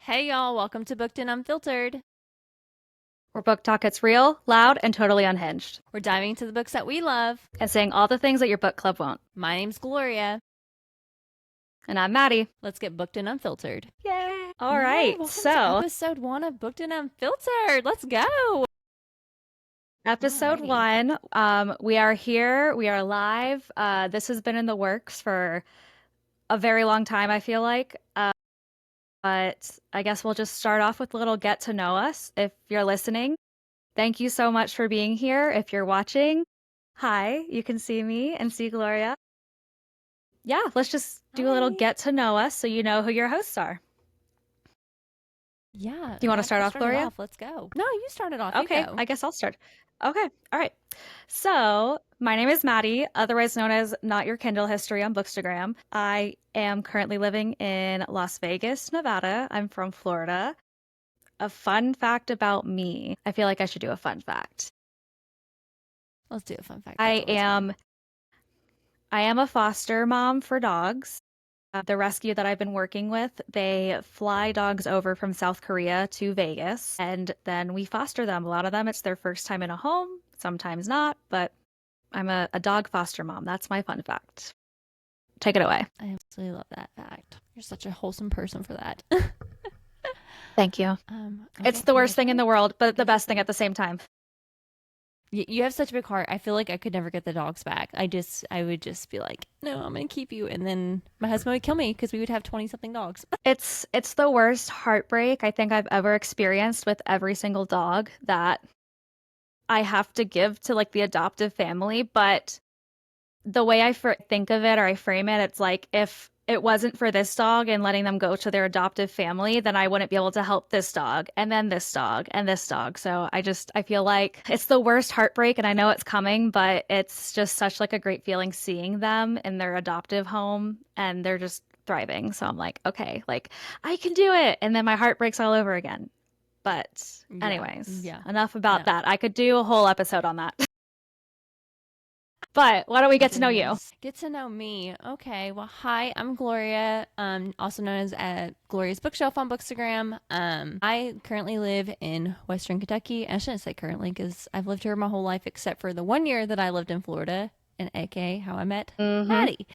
Hey y'all, welcome to Booked and Unfiltered. Where book talk gets real, loud, and totally unhinged, We're diving into the books that we love. and saying all the things that your book club won't. My name's Gloria. And I'm Maddie. Let's get booked and unfiltered. Yay! All Yay, right, welcome to episode 1 of Booked and Unfiltered. Let's go. episode Alrighty. 1. We are here. We are live. This has been in the works for a very long time, I feel like. But I guess we'll just start off with a little get to know us. If you're listening, thank you so much for being here. If you're watching, hi, you can see me and see Gloria. Yeah, let's just do a little Hi. get to know us so you know who your hosts are. Yeah. Do you want to Maddie, start you off, started Gloria? off. Let's go. No, you started off. You Okay, go. I guess I'll start. Okay, all right. So, my name is Maddie, otherwise known as Not Your Kindle History on Bookstagram. I am currently living in Las Vegas, Nevada. I'm from Florida. A fun fact about me. I feel like I should do a fun fact. Let's do a fun fact. I That's always fun. am I am a foster mom for dogs. The rescue that I've been working with, they fly dogs over from South Korea to Vegas, and then we foster them. A lot of them, it's their first time in a home, sometimes not, but I'm a dog foster mom. That's my fun fact. Take it away. I absolutely love that fact. You're such a wholesome person for that. Thank you. It's Okay, the you worst go thing in the first. world, but the Yes, best thing at the same time. You have such a big heart. I feel like I could never get the dogs back. I would just be like, no, I'm gonna keep you, and then my husband would kill me because we would have 20 something dogs. It's the worst heartbreak I think I've ever experienced with every single dog that I have to give to like the adoptive family, but the way I think of it or I frame it, it's like if it wasn't for this dog and letting them go to their adoptive family, then I wouldn't be able to help this dog and then this dog and this dog. So I feel like it's the worst heartbreak and I know it's coming, but it's just such like a great feeling seeing them in their adoptive home and they're just thriving. So I'm like, okay, like I can do it. And then my heart breaks all over again. But Yeah, anyways, yeah, enough about no. that. I could do a whole episode on that. But why don't we get to know you? Goodness. Get to know me. Okay. Well, hi, I'm Gloria, also known as Gloria's Bookshelf on Bookstagram. I currently live in Western Kentucky. I shouldn't say currently because I've lived here my whole life except for the 1 year that I lived in Florida, and aka how I met Mm-hmm. Maddie.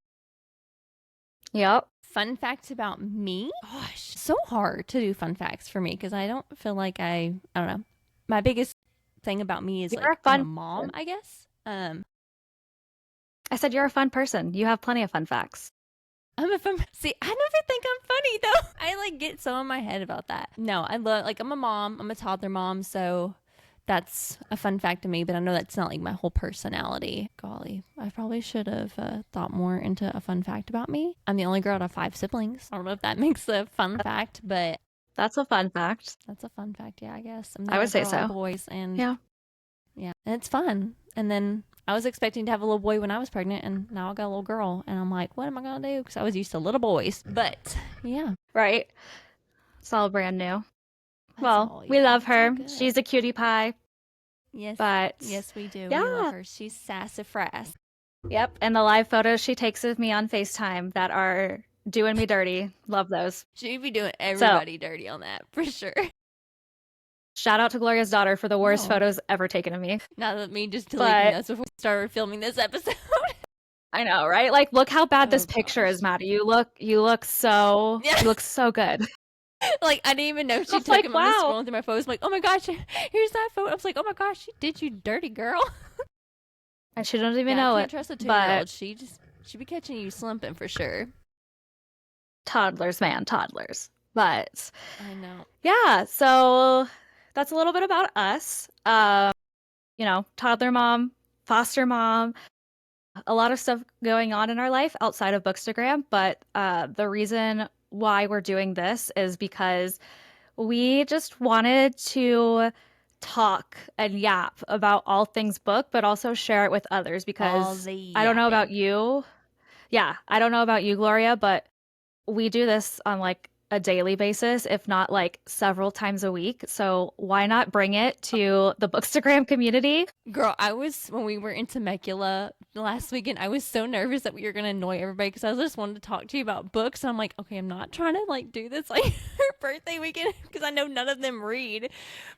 Yep. Fun facts about me. Gosh, so hard to do fun facts for me because I don't feel like I don't know. My biggest thing about me is You're a like I'm a fun mom, person. I guess. I said you're a fun person. You have plenty of fun facts. I'm a fun. See, I never think I'm funny though. I like get so in my head about that. No, I love like I'm a mom. I'm a toddler mom, so that's a fun fact to me. But I know that's not like my whole personality. Golly, I probably should have thought more into a fun fact about me. I'm the only girl out of 5 siblings. I don't know if that makes a fun fact, but That's a fun fact. that's a fun fact. Yeah, I guess I'm the I only would say girl out of so. boys, and Yeah. yeah, and it's fun. And then I was expecting to have a little boy when I was pregnant, and now I got a little girl, and I'm like, what am I gonna do? Because I was used to little boys. But yeah, Right. It's all brand new. that's Well, all. we Yeah, love it's all her. good. She's a cutie pie. Yes, But yes, we do. We love yeah. her. She's sassafras. Yep. And the live photos she takes of me on FaceTime that are doing me dirty. Love those. She'd be doing So everybody dirty on that for sure. shout out to Gloria's daughter for the worst No, photos ever taken of me. not that me just deleting But those before we started filming this episode. I know, right? Like look how bad Oh this picture gosh. is, Maddie. Yeah. You look so good. Like I didn't even know I she was took like, him. I'm just wow. scrolling through my photos. I'm like, oh my gosh, here's that photo. I was like, oh my gosh, she did you dirty girl. And she doesn't even Yeah, I know can't it. trust a 2 year But old. She be catching you slumping for sure. toddlers, man, toddlers. But I know. yeah, so that's a little bit about us. Toddler mom, foster mom, a lot of stuff going on in our life outside of Bookstagram. But the reason why we're doing this is because we just wanted to talk and yap about all things book, but also share it with others All because the I don't know about yapping. you. Yeah, I don't know about you, Gloria, but we do this on like a daily basis, if not like several times a week. So why not bring it to the Bookstagram community? Girl, I was when we were in Temecula last weekend, I was so nervous that we were gonna annoy everybody because I just wanted to talk to you about books. And I'm like, okay, I'm not trying to like do this like her birthday weekend because I know none of them read.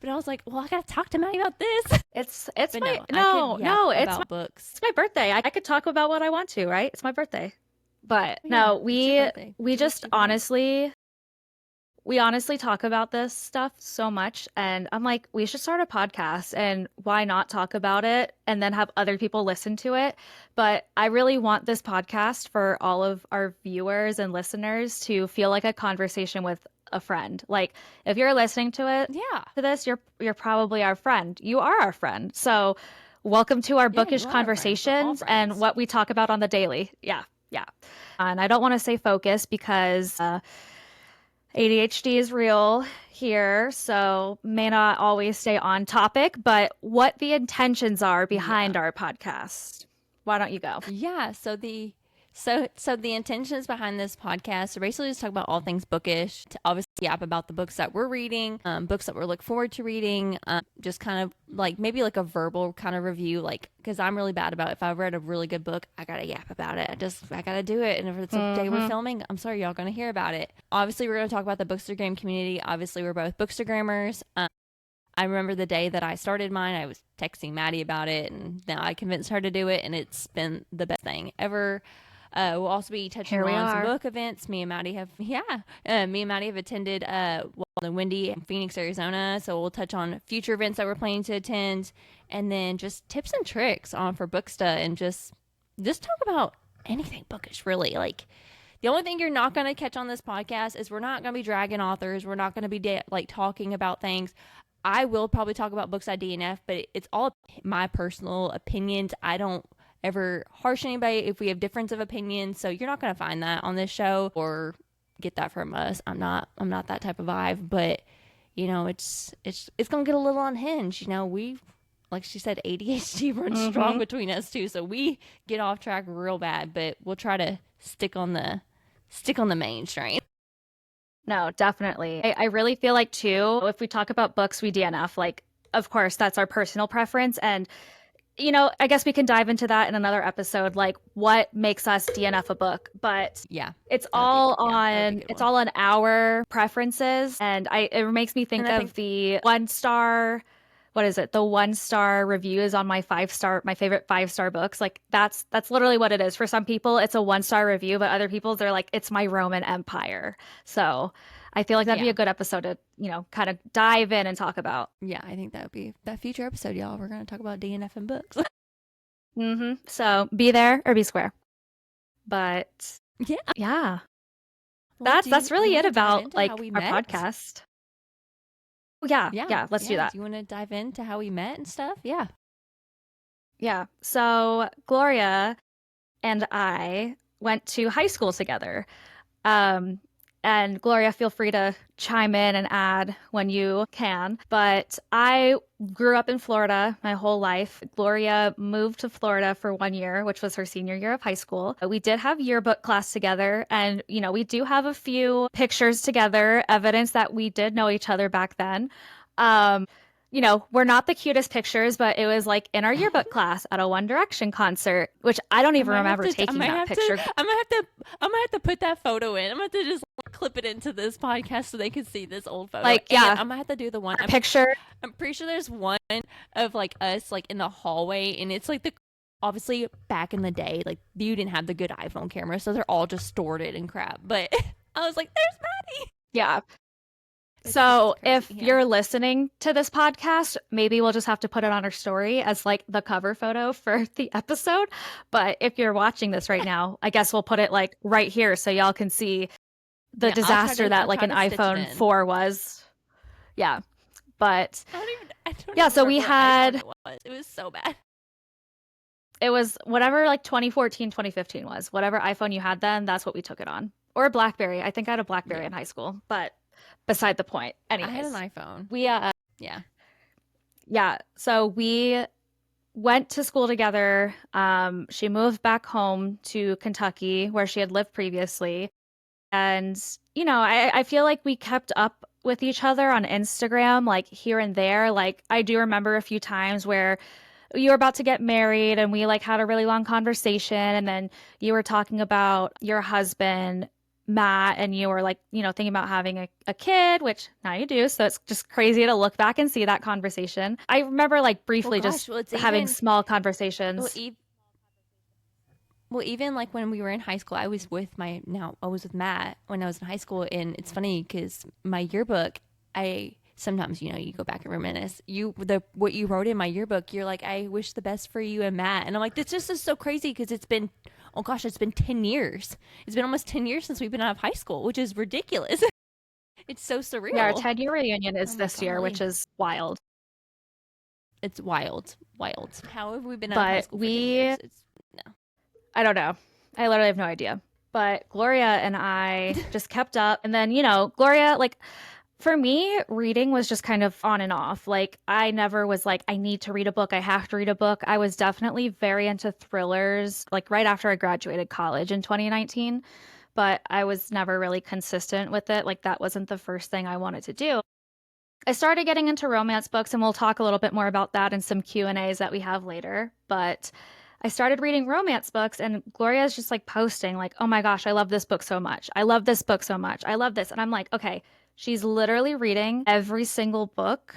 But I was like, well, I gotta talk to Maddie about this. It's But my no, I could yap it's about books. my birthday. I could talk about what I want to, right? It's my birthday. But Yeah, no, it's your birthday. we Do what just you want. honestly talk about this stuff so much, and I'm like, we should start a podcast, and why not talk about it and then have other people listen to it? But I really want this podcast for all of our viewers and listeners to feel like a conversation with a friend. Like if you're listening Yeah, to this, you're probably our friend. You are our friend. So welcome to our yeah, bookish you are our friends. We're all conversations and friends. what we talk about on the daily. Yeah, yeah. And I don't want to say focus because ADHD is real here, so may not always stay on topic, but what the intentions are Yeah. behind our podcast. Why don't you go? Yeah, so the intentions behind this podcast are basically just talk about all things bookish. To obviously yap about the books that we're reading, books that we're looking forward to reading. Just kind of like maybe like a verbal kind of review, like because I'm really bad about if I read a really good book, I gotta yap about it. I gotta do it. And if it's a day we're Mm-hmm. filming, I'm sorry y'all gonna hear about it. Obviously, we're gonna talk about the Bookstagram community. Obviously, we're both Bookstagrammers. I remember the day that I started mine, I was texting Maddie about it, and then I convinced her to do it, and it's been the best thing ever. We'll also be touching Here we on some are. book events. Me and Maddie have attended Wild and Windy in Phoenix, Arizona. So we'll touch on future events that we're planning to attend, and then just tips and tricks on for Booksta, and just talk about anything bookish, really. Like the only thing you're not going to catch on this podcast is we're not going to be dragging authors. We're not going to be like talking about things. I will probably talk about books I DNF, but it's all my personal opinions. I don't ever harsh anybody if we have difference of opinion. So you're not going to find that on this show or get that from us. I'm not that type of vibe, but it's going to get a little unhinged. We like she said ADHD runs strong Mm-hmm. between us too. So we get off track real bad, but we'll try to stick on the main train. No, definitely. I really feel like too, if we talk about books we DNF, like of course that's our personal preference. And I guess we can dive into that in another episode, like what makes us DNF a book. But Yeah. it's That would be all that would be a on good it's one. all on our preferences. And it makes me And think I of think the 1 star, what is it? The 1 star reviews on my favorite 5 star books. Like that's literally what it is. For some people, it's a 1 star review, but other people they're like, it's my Roman Empire. So I feel like that'd be yeah. a good episode to, kind of dive in and talk about. Yeah, I think that would be that future episode, y'all. We're going to talk about DNF and books. So be there or be square. But Yeah. yeah, Well, do that's you really want it to dive about into how like we our met? podcast. Oh, yeah, Yeah. yeah, let's do Yeah. that. Do you want to dive into how we met and stuff? Yeah. Yeah. So Gloria and I went to high school together. Um, and Gloria, feel free to chime in and add when you can. But I grew up in Florida my whole life. Gloria moved to Florida for 1 year, which was her senior year of high school. We did have yearbook class together, and we do have a few pictures together, evidence that we did know each other back then. We're not the cutest pictures, but it was like in our yearbook class at a One Direction concert, which I don't I even might have remember to. I taking might that have to. picture. I might have to. I might have to put that photo in. I'm gonna have to just clip it into this podcast so they can see this old photo. Like, And yeah, I'm gonna have to do the one. our I'm. picture. I'm pretty sure there's one of like us like in the hallway, and it's like the obviously back in the day, like you didn't have the good iPhone camera, so they're all distorted and crap. But I was like, "There's Maddie." Yeah. It's So crazy. if Yeah. you're listening to this podcast, maybe we'll just have to put it on our story as like the cover photo for the episode. But if you're watching this right now, I guess we'll put it like right here so y'all can see the Yeah. I'll try disaster to. that I'll like try an to stitch it iPhone in. 4 was. Yeah. But I don't yeah, even so we remember what iPhone had it was. It was so bad. it was whatever like 2014, 2015 was. Whatever iPhone you had then, that's what we took it on. Or a BlackBerry. I think I had a BlackBerry Yeah. in high school, but beside the point. I had an Anyways, iPhone. we Yeah. yeah, so we went to school together. She moved back home to Kentucky where she had lived previously. And, I feel like we kept up with each other on Instagram, like here and there. Like I do remember a few times where you were about to get married and we like had a really long conversation and then you were talking about your husband Matt and you were like, thinking about having a kid, which now you do. So it's just crazy to look back and see that conversation. I remember like Well, briefly gosh, just well, it's having even small well, conversations. even like when we were in high school, I was with Matt when I was in high school, and it's funny because my yearbook, I sometimes you go back and reminisce. What you wrote in my yearbook, you're like, I wish the best for you and Matt, and I'm like, this just is so crazy because it's been, oh gosh, it's been 10 years. It's been almost 10 years since we've been out of high school, which is ridiculous. It's so Yeah, our surreal. 10-year reunion Oh is my this year, which golly, is wild. it's wild, wild. How have we been out of high But school for 10 years? It's no. I don't know. I literally have no idea. But Gloria and I just kept up. And then, Gloria, like, for me, reading was just kind of on and off. Like, I never was like, I need to read a book. I have to read a book. I was definitely very into thrillers, like, right after I graduated college in 2019. But I was never really consistent with it. Like, that wasn't the first thing I wanted to do. I started getting into romance books, and we'll talk a little bit more about that in some Q&As that we have later. But I started reading romance books, and Gloria's just like posting, like, oh my gosh, I love this book so much. I love this book so much. I love this. And I'm like, okay, she's literally reading every single book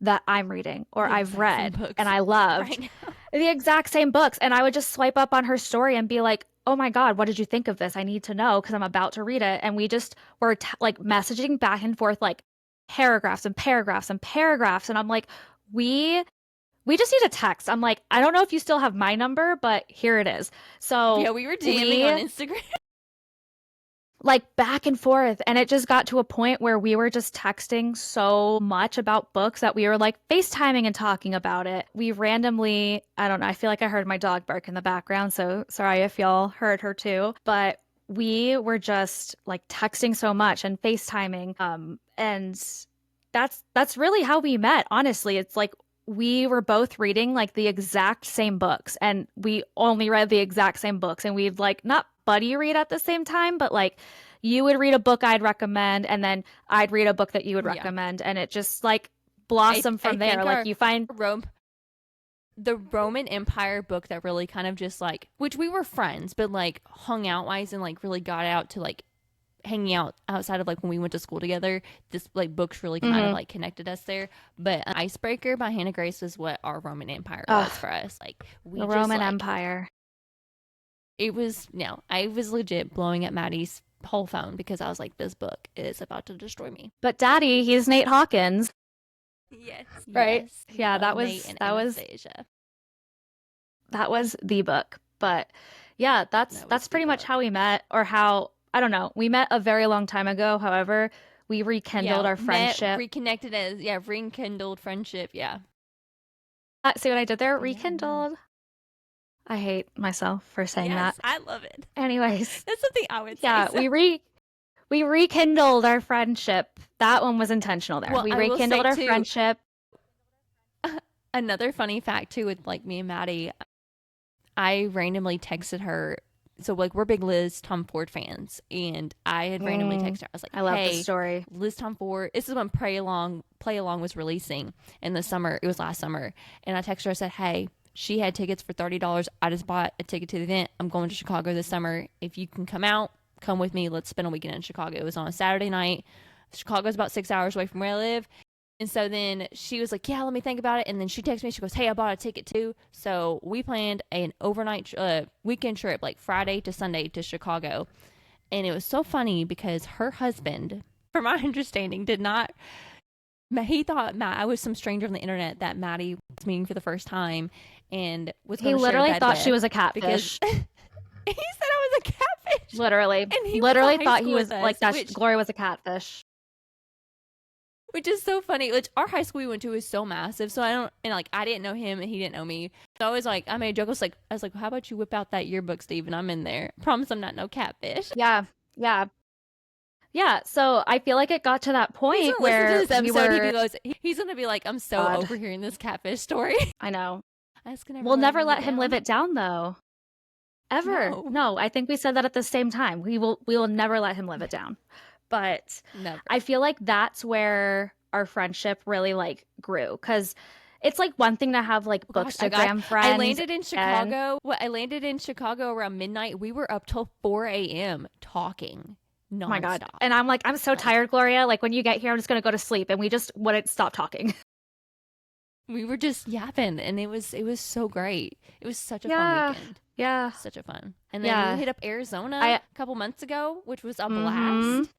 that I'm reading or The I've exact same read and books I loved right now. the exact same books. And I would just swipe up on her story and be like, oh my God, what did you think of this? I need to know because I'm about to read it. And we just were like messaging back and forth, like paragraphs and paragraphs and paragraphs. And I'm like, we we just need a text. I'm like, I don't know if you still have my number, but here it is. Yeah, So we were DMing on we Instagram. like back and forth, and it just got to a point where we were just texting so much about books that we were like FaceTiming and talking about it. We randomly, I don't know, I feel like I heard my dog bark in the background, so sorry if y'all heard her too, but we were just like texting so much and FaceTiming, and that's really how we met, honestly. It's like we were both reading like the exact same books, and we only read the exact same books, and we'd like not buddy read at the same time, but like you would read a book I'd recommend, and then I'd read a book that you would Yeah. recommend, and it just like I blossomed I from there. think Like you find, the Roman Empire book that really kind of just like, which we were friends, but like hung out wise and like really got out to like hanging out outside of like when we went to school together. This like books really kind of Mhm. like connected us there. But Icebreaker by Hannah Grace was what our Roman Empire was Ugh, for us. Like we the just Roman like Empire. it was no, I was legit blowing up Maddie's whole phone because I was like, this book is about to destroy me. But Daddy, he's Nate Hawkins, Yes, right? yes, Yeah, love Nate and that was Anastasia. that was the book. But yeah, That was that's the pretty much book. how we met, or how, I don't know. We met a very long time ago. However, we rekindled Yeah, our met, friendship. reconnected as yeah, rekindled friendship. Yeah, See what I did there? but yeah, no. Rekindled. I hate myself for saying that. Yes, I love it. Anyways, That's something I would say. yeah, So, we rekindled our friendship. That one was intentional there. well, We I will say rekindled our too, friendship. another funny fact too with like me and Maddie. I randomly texted her. So like we're big Liz Tom Ford fans, and I had randomly texted her. I was like, I love this "Hey, story. Liz Tom Ford." This is when Play Along was releasing in the summer. It was last summer, and I texted her. I said, "Hey, she had tickets for $30. I just bought a ticket to the event. I'm going to Chicago this summer. If you can come out, come with me. Let's spend a weekend in Chicago." It was on a Saturday night. Chicago's about 6 hours away from where I live. And so then she was like, "Yeah, let me think about it." And then she texted me. She goes, "Hey, I bought a ticket too." So we planned an overnight weekend trip, like Friday to Sunday to Chicago. And it was so funny because her husband, from my understanding, did not. He thought I was some stranger on the internet that Maddie was meeting for the first time and was He going to share a literally bed thought she with was a because catfish. he said I was a catfish. Literally, And he was literally in high thought school he with was us, like that. which Gloria was a catfish. is so funny. Which our high school we went to is so massive, so I don't, and like I didn't know him and he didn't know me. So I was like, I made a joke. I was like, well, how about you whip out that yearbook, Steve, and I'm in there. Promise I'm not no catfish. Yeah, yeah, yeah. So I feel like it got to that He's point gonna listen to where this we episode. were. He's gonna be like, I'm so God, overhearing this catfish story. I know. I just can never We'll let him never live it let him live down. it down, though. Ever. No, No, I think we said that at the same time. We will never let him live it down. But never. I feel like that's where our friendship really like grew, because it's like one thing to have like Gosh, I bookstagram friends. I landed in and Chicago. Well, I landed in Chicago around midnight. We were up till 4 a.m. talking oh my God. nonstop. And I'm like, I'm so Like tired, Gloria. Like when you get here, I'm just gonna go to sleep. And we just wouldn't stop talking. we were just yapping, and it was so great. It was such a fun Yeah. weekend. Yeah. Such a fun. And then we Yeah. hit up Arizona I a couple months ago, which was a mm-hmm. blast.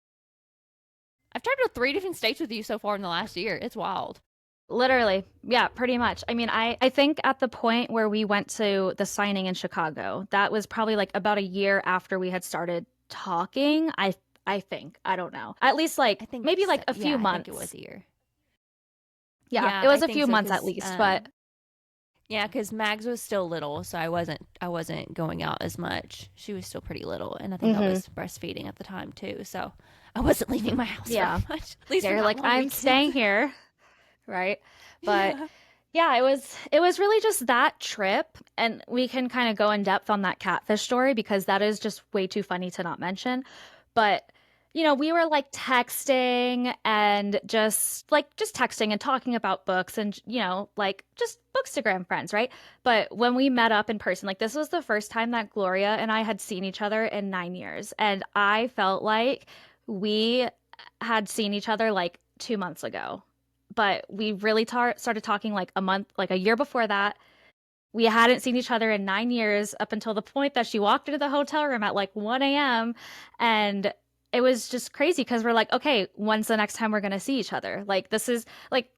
I've traveled to 3 different states with you so far in the last year. It's wild. Literally. Yeah, pretty much. I mean, I think at the point where we went to the signing in Chicago, that was probably like about a year after we had started talking. I think. I don't know. At least like I think maybe like a yeah, few I think it was months. a year. Yeah, Yeah, it I was a think few so months at because least, but yeah, because Mags was still little, so I wasn't going out as much. She was still pretty little, and I think I hmm was breastfeeding at the time too, so I wasn't leaving my house very yeah. much. At least for They're not like, long I'm weekends. staying here, right? But Yeah. yeah, it was really just that trip, and we can kind of go in depth on that catfish story because that is just way too funny to not mention. But we were like texting and just texting and talking about books and like just bookstagram friends, right? But when we met up in person, like this was the first time that Gloria and I had seen each other in 9 years, and I felt like we had seen each other like 2 months ago, but we really started talking like a year before that. We hadn't seen each other in 9 years up until the point that she walked into the hotel room at like 1 a.m. And it was just crazy because we're like, okay, when's the next time we're going to see each other? Like, this is like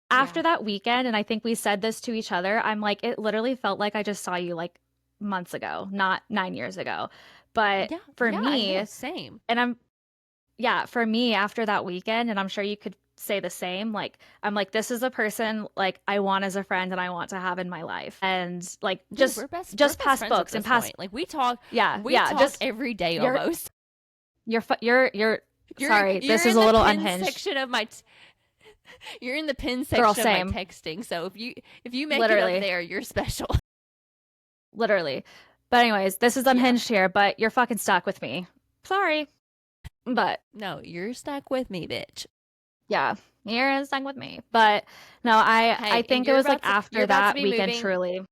after Yeah. that weekend. And I think we said this to each other. I'm like, it literally felt like I just saw you like months ago, not 9 years ago. But Yeah. for Yeah, I know. me, Same. and yeah, for me after that weekend, and I'm sure you could say the same, like I'm like, this is a person like I want as a friend and I want to have in my life. And like Dude, we're just best past friends at books and this past point. Like we talk yeah, we yeah, talk just every day you're almost. you're You're sorry, you're this is in a the little pin unhinged. section of you're in the pin Girl, section of my same. texting. So if you make it up Literally. there, you're special. Literally. But anyways, this is Yeah. unhinged here, but you're fucking stuck with me. Sorry. But No, you're stuck with me, bitch. yeah, you're stuck with me. But no, I Hey, and think it was like after you're about to that be weekend moving. truly.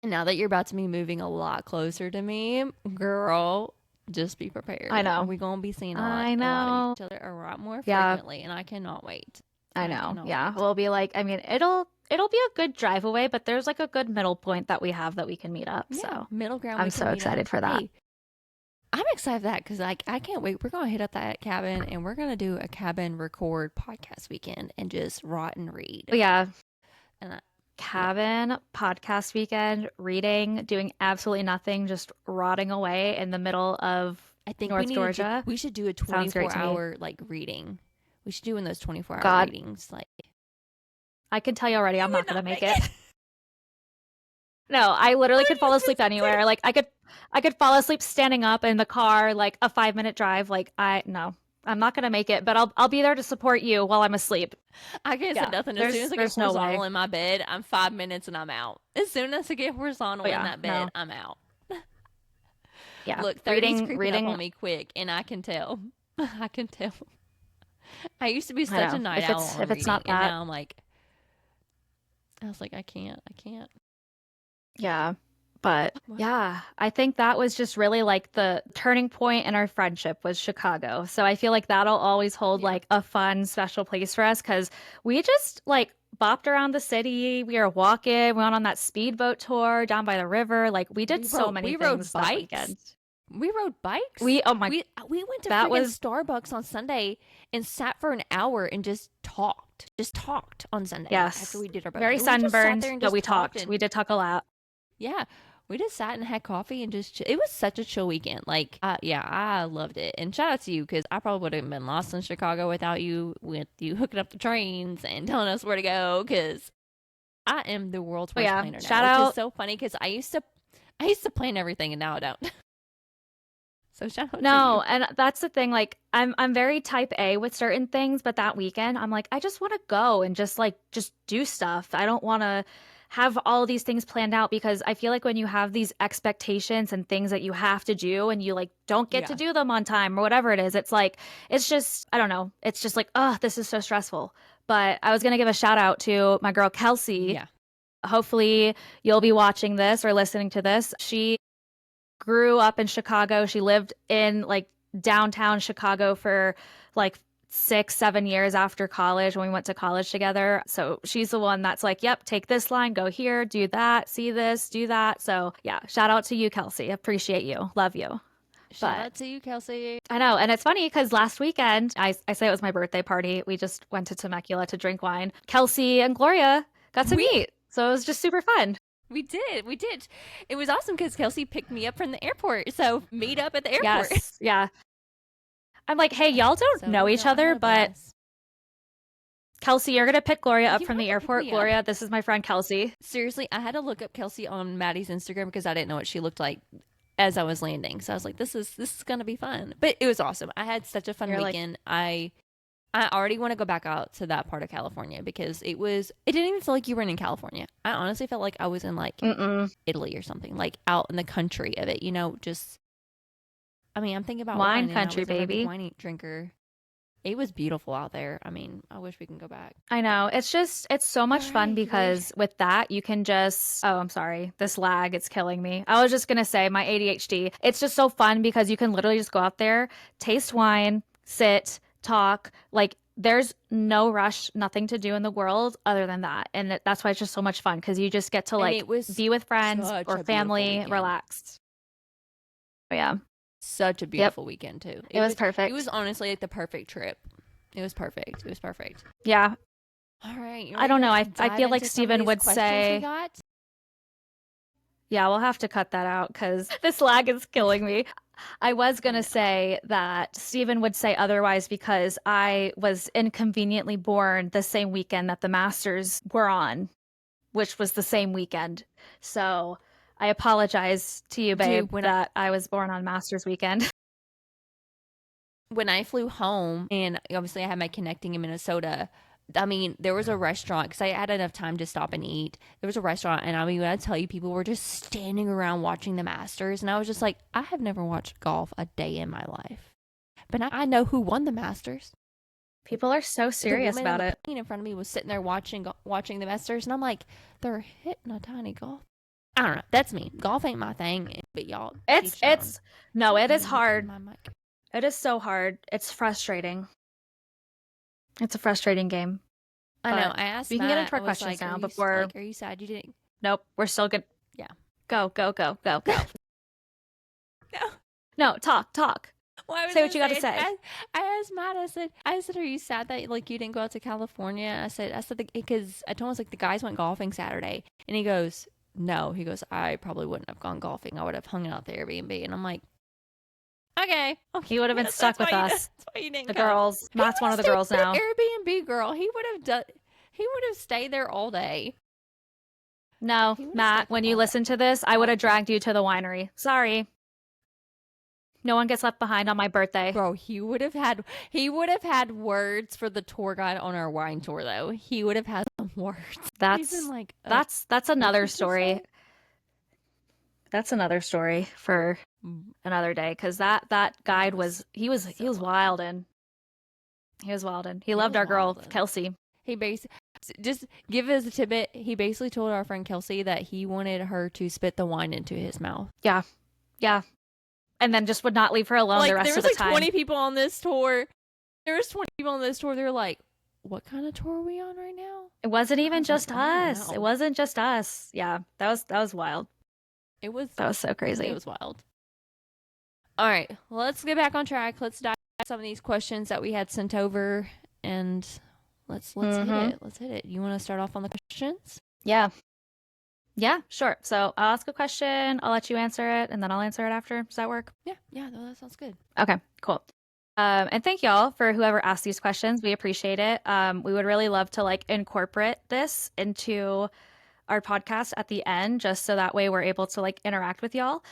And now that you're about to be moving a lot closer to me, girl, just be I prepared. know. We're gonna be seeing I a lot of know. each other a lot more Yeah. frequently, and I cannot wait. I I know. cannot Yeah. wait. We'll be like, I mean, it'll be a good drive away, but there's like a good middle point that we have that we can meet up. Yeah, So middle ground. I'm We so can meet up. excited for that. Hey, I'm excited for that because I can't wait. We're gonna hit up that cabin, and we're gonna do a cabin record podcast weekend and just rot and read. But yeah, And yeah, cabin podcast weekend, reading, doing absolutely nothing, just rotting away in the middle of I think North Georgia. we should do a Sounds great to me. 24-hour like reading. We should do in those 24-hour God, readings. Like I can tell you already, I'm you not would gonna not make make it. it. No, I literally could fall That's asleep anywhere. Like I could fall asleep standing up in the car, like a 5 minute drive. Like no, I'm not gonna make it, but I'll be there to support you while I'm asleep. I can't say Yeah, nothing. As soon as I get there's no way. horizontal in my bed, I'm 5 minutes and I'm out. As soon as I get horizontal Oh in yeah, that no, bed, I'm out. yeah. Look, 30's creeping up on me quick, and I can tell. I can tell. I used to be I such a know. night If owl it's on if it's reading, not and that, now I was like, I can't. yeah. But What? yeah, I think that was just really like the turning point in our friendship was Chicago. So I feel like that'll always hold Yeah. like a fun, special place for us because we just like bopped around the city. We were walking, we went on that speedboat tour down by the river. Like we did so many We rode things that bikes. weekend. We rode bikes. Oh my, We went to that freaking was Starbucks on Sunday and sat for an hour and just talked. Just talked on Sunday after yes, we did our boat. very And we just sat sunburned, there and but just we talked. talked. And We did talk a lot. yeah, we just sat and had coffee and just it was such a chill weekend. Like, yeah, I loved it. And shout out to you because I probably would have been lost in Chicago without you, with you hooking up the trains and telling us where to go. Because I am the world's Oh worst yeah, planner now, shout which is out. so funny because I used to plan everything and now I don't. So shout out to No, you. and that's the thing. Like, I'm very type A with certain things, but that weekend, I'm like, I just want to go and just do stuff. I don't want to have all these things planned out because I feel like when you have these expectations and things that you have to do and you like don't get to Yeah. do them on time or whatever it is, it's like it's just I don't know. It's just like, oh, this is so stressful. But I was going to give a shout out to my girl Kelsey. Yeah. Hopefully you'll be watching this or listening to this. She grew up in Chicago. She lived in like downtown Chicago for like 6-7 years after college when we went to college together. So she's the one that's like, yep, take this line, go here, do that, see this, do that. So yeah, shout out to you, Kelsey. Appreciate you. Love you. Shout out to you, Kelsey. I know. And it's funny because last weekend, I say it was my birthday party. We just went to Temecula to drink wine. Kelsey and Gloria got to meet. So it was just super fun. We did. It was awesome because Kelsey picked me up from the airport. So meet up at the airport. Yes. Yeah. I'm like, hey, y'all don't know each other, but Kelsey, you're going to pick Gloria up from the airport. Gloria, this is my friend Kelsey. Seriously, I had to look up Kelsey on Maddie's Instagram because I didn't know what she looked like as I was landing. So I was like, this is going to be fun. But it was awesome. I had such a fun weekend. I already want to go back out to that part of California because it didn't even feel like you were in California. I honestly felt like I was in like Italy or something, like out in the country of it, just, I mean, I'm thinking about wine country, baby. Wine drinker. It was beautiful out there. I mean, I wish we can go back. I know. It's so much fun because with that, you can just, oh, I'm sorry. This lag, it's killing me. I was just going to say my ADHD. It's just so fun because you can literally just go out there, taste wine, sit, talk. Like there's no rush, nothing to do in the world other than that. And that's why it's just so much fun because you just get to like be with friends or family, relaxed. Oh, yeah. Such a beautiful weekend too. It was perfect. It was honestly like the perfect trip. It was perfect. Yeah. All right. I don't know. I feel like Steven would say, yeah, we'll have to cut that out because this lag is killing me. I was going to say that Steven would say otherwise because I was inconveniently born the same weekend that the Masters were on, which was the same weekend. So I apologize to you, babe, that I was born on Masters weekend. When I flew home, and obviously I had my connecting in Minnesota, I mean, there was a restaurant, because I had enough time to stop and eat. There was a restaurant, and I mean, when I tell you, people were just standing around watching the Masters, and I was just like, I have never watched golf a day in my life. But I know who won the Masters. People are so serious about it. The woman in front of me was sitting there watching the Masters, and I'm like, they're hitting a tiny golf. I don't know. That's me. Golf ain't my thing, but y'all. It is hard. It is so hard. It's frustrating. It's a frustrating game. I know. I asked we can get into our questions now before. Are you sad you didn't? Nope. We're still good. Yeah. Go. No. No. Talk. Well, say what you got to say. I asked Matt. I said, are you sad that like you didn't go out to California? I said because I told him like the guys went golfing Saturday, and he goes, no. He goes, I probably wouldn't have gone golfing. I would have hung out at the Airbnb. And I'm like, okay. He would have been stuck with us. That's why you didn't the girls. Matt's one of the girls now. Airbnb girl. He would have stayed there all day. No, Matt, when you listen to this, I would have dragged you to the winery. Sorry. No one gets left behind on my birthday. Bro, he would have had words for the tour guide on our wine tour though. He would have had some words. That's another story. That's another story for another day because that guide was wildin'. He was wildin'. He loved our girl Kelsey. He basically just give us a tidbit. He basically told our friend Kelsey that he wanted her to spit the wine into his mouth. Yeah. And then just would not leave her alone the rest of the time. There was 20 people on this tour. They're like, what kind of tour are we on right now? It wasn't even just us. It wasn't just us. Yeah, that was wild. That was so crazy. It was wild. All right, let's get back on track. Let's dive into some of these questions that we had sent over, and let's hit it. Let's hit it. You want to start off on the questions? Yeah, sure. So I'll ask a question, I'll let you answer it, and then I'll answer it after. Does that work? Yeah, no, that sounds good. Okay, cool. And thank y'all for whoever asked these questions. We appreciate it. We would really love to like incorporate this into our podcast at the end, just so that way we're able to like interact with y'all.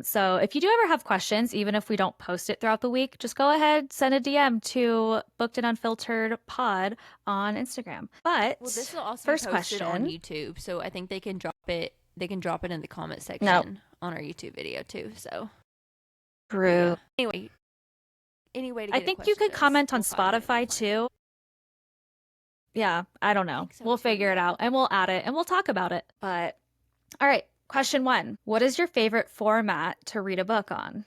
So if you do ever have questions, even if we don't post it throughout the week, just go ahead, send a DM to Booked and Unfiltered Pod on Instagram. But this will also first be posted question on YouTube, so I think they can drop it. They can drop it in the comment section on our YouTube video too. So true. Yeah. Anyway, to I think you could comment on Spotify too. Yeah, I don't I know. think so We'll figure it too. out and we'll add it and we'll talk about it. But all right, question one. What is your favorite format to read a book on?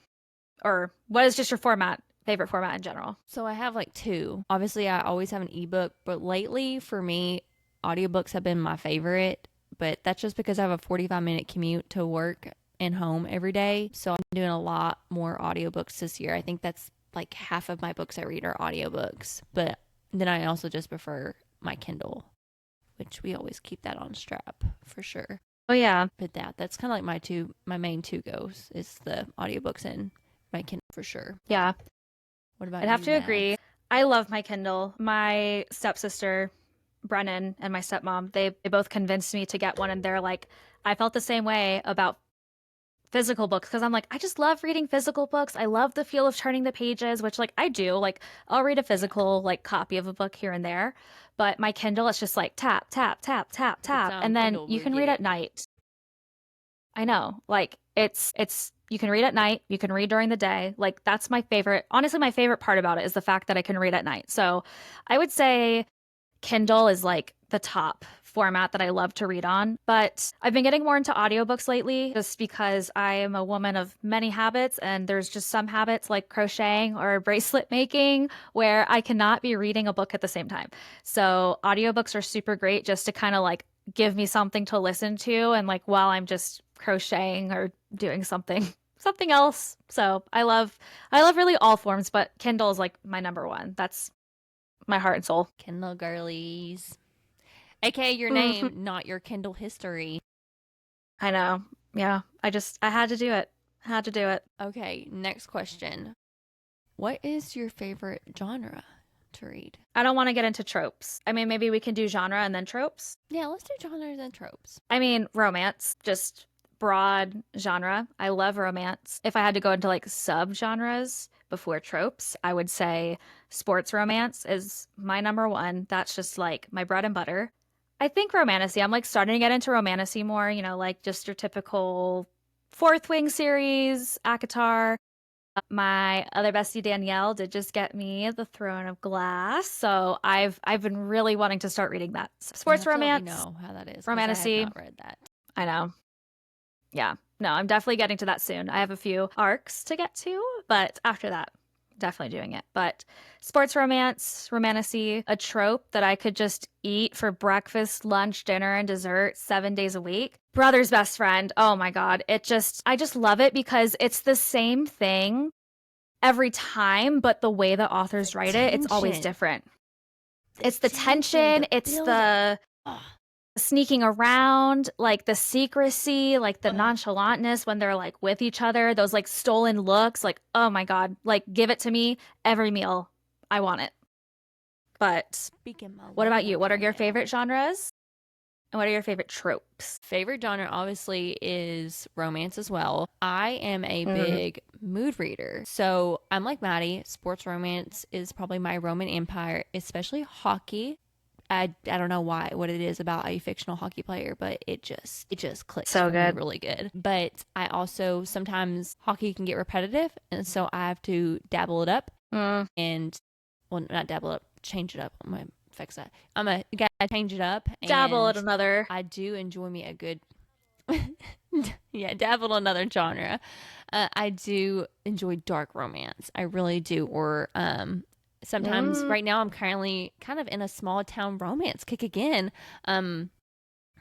Or what is just your favorite format in general? So I have like two. Obviously, I always have an ebook, but lately for me, audiobooks have been my favorite. But that's just because I have a 45-minute commute to work and home every day. So I'm doing a lot more audiobooks this year. I think that's like half of my books I read are audiobooks. But then I also just prefer my Kindle, which we always keep that on strap for sure. Oh yeah. But that's kind of like my main two goes is the audiobooks and my Kindle for sure. Yeah. What I'd about have you, to agree. Mads? I love my Kindle. My stepsister, Brennan, and my stepmom, they both convinced me to get one, and they're like, I felt the same way about physical books because I'm like, I just love reading physical books. I love the feel of turning the pages, which like I do. Like I'll read a Yeah. physical like copy of a book here and there, but my Kindle it's just like tap, tap, tap, tap, If it's tap, on and then Kindle, you we can get read at it. night. I know. Like it's you can read at night, you can read during the day. Like that's my favorite. Honestly, my favorite part about it is the fact that I can read at night. So, I would say Kindle is like the top format that I love to read on. But I've been getting more into audiobooks lately just because I am a woman of many habits and there's just some habits like crocheting or bracelet making where I cannot be reading a book at the same time. So audiobooks are super great just to kind of like give me something to listen to and like while I'm just crocheting or doing something else. So I love really all forms, but Kindle is like my number one. That's my heart and soul. Kindle girlies. AKA your Mhm. name, not your Kindle history. I know. Yeah. I had to do it. Had to do it. Okay, next question. What is your favorite genre to read? I don't want to get into tropes. I mean, maybe we can do genre and then tropes. Yeah, let's do genres and tropes. I mean, romance, just broad genre. I love romance. If I had to go into like subgenres before tropes, I would say sports romance is my number one. That's just like my bread and butter. I think romantasy. I'm like starting to get into romantasy more, like just your typical Fourth Wing series, ACOTAR. My other bestie Danielle did just get me The Throne of Glass, so I've been really wanting to start reading that. You'll Sports have to let me romance, know how that is because I have romantasy. not read that. I know. Yeah. No, I'm definitely getting to that soon. I have a few arcs to get to, but after that, definitely doing it. But sports romance, romantasy, a trope that I could just eat for breakfast, lunch, dinner, and dessert 7 days a week. Brother's best friend. Oh my God. I just love it because it's the same thing every time, but the way the The authors write it, it's always tension. different. The It's the tension, tension, the it's build up. the Oh, sneaking around, like the secrecy, like the oh. nonchalantness when they're like with each other, those like stolen looks, like, oh my God, like give it to me every meal. I want it. But Speaking my what love about you? language What are right your now. favorite genres? And what are your favorite tropes? Favorite genre obviously is romance as well. I am a Mm, big mood reader. So I'm like Maddie. Sports romance is probably my Roman empire, especially hockey. I don't know what it is about a fictional hockey player, but it just clicks so for me good. really good. But I also sometimes hockey can get repetitive, and so I have to dabble it up Mm, and well, not dabble it up, change it up. I'm gonna fix that. I'm gonna gotta change it up, dabble at and another. I do enjoy me a good yeah, dabble in another genre. I do enjoy dark romance. I really do. Or sometimes Mm, right now I'm currently kind of in a small town romance kick again. Um,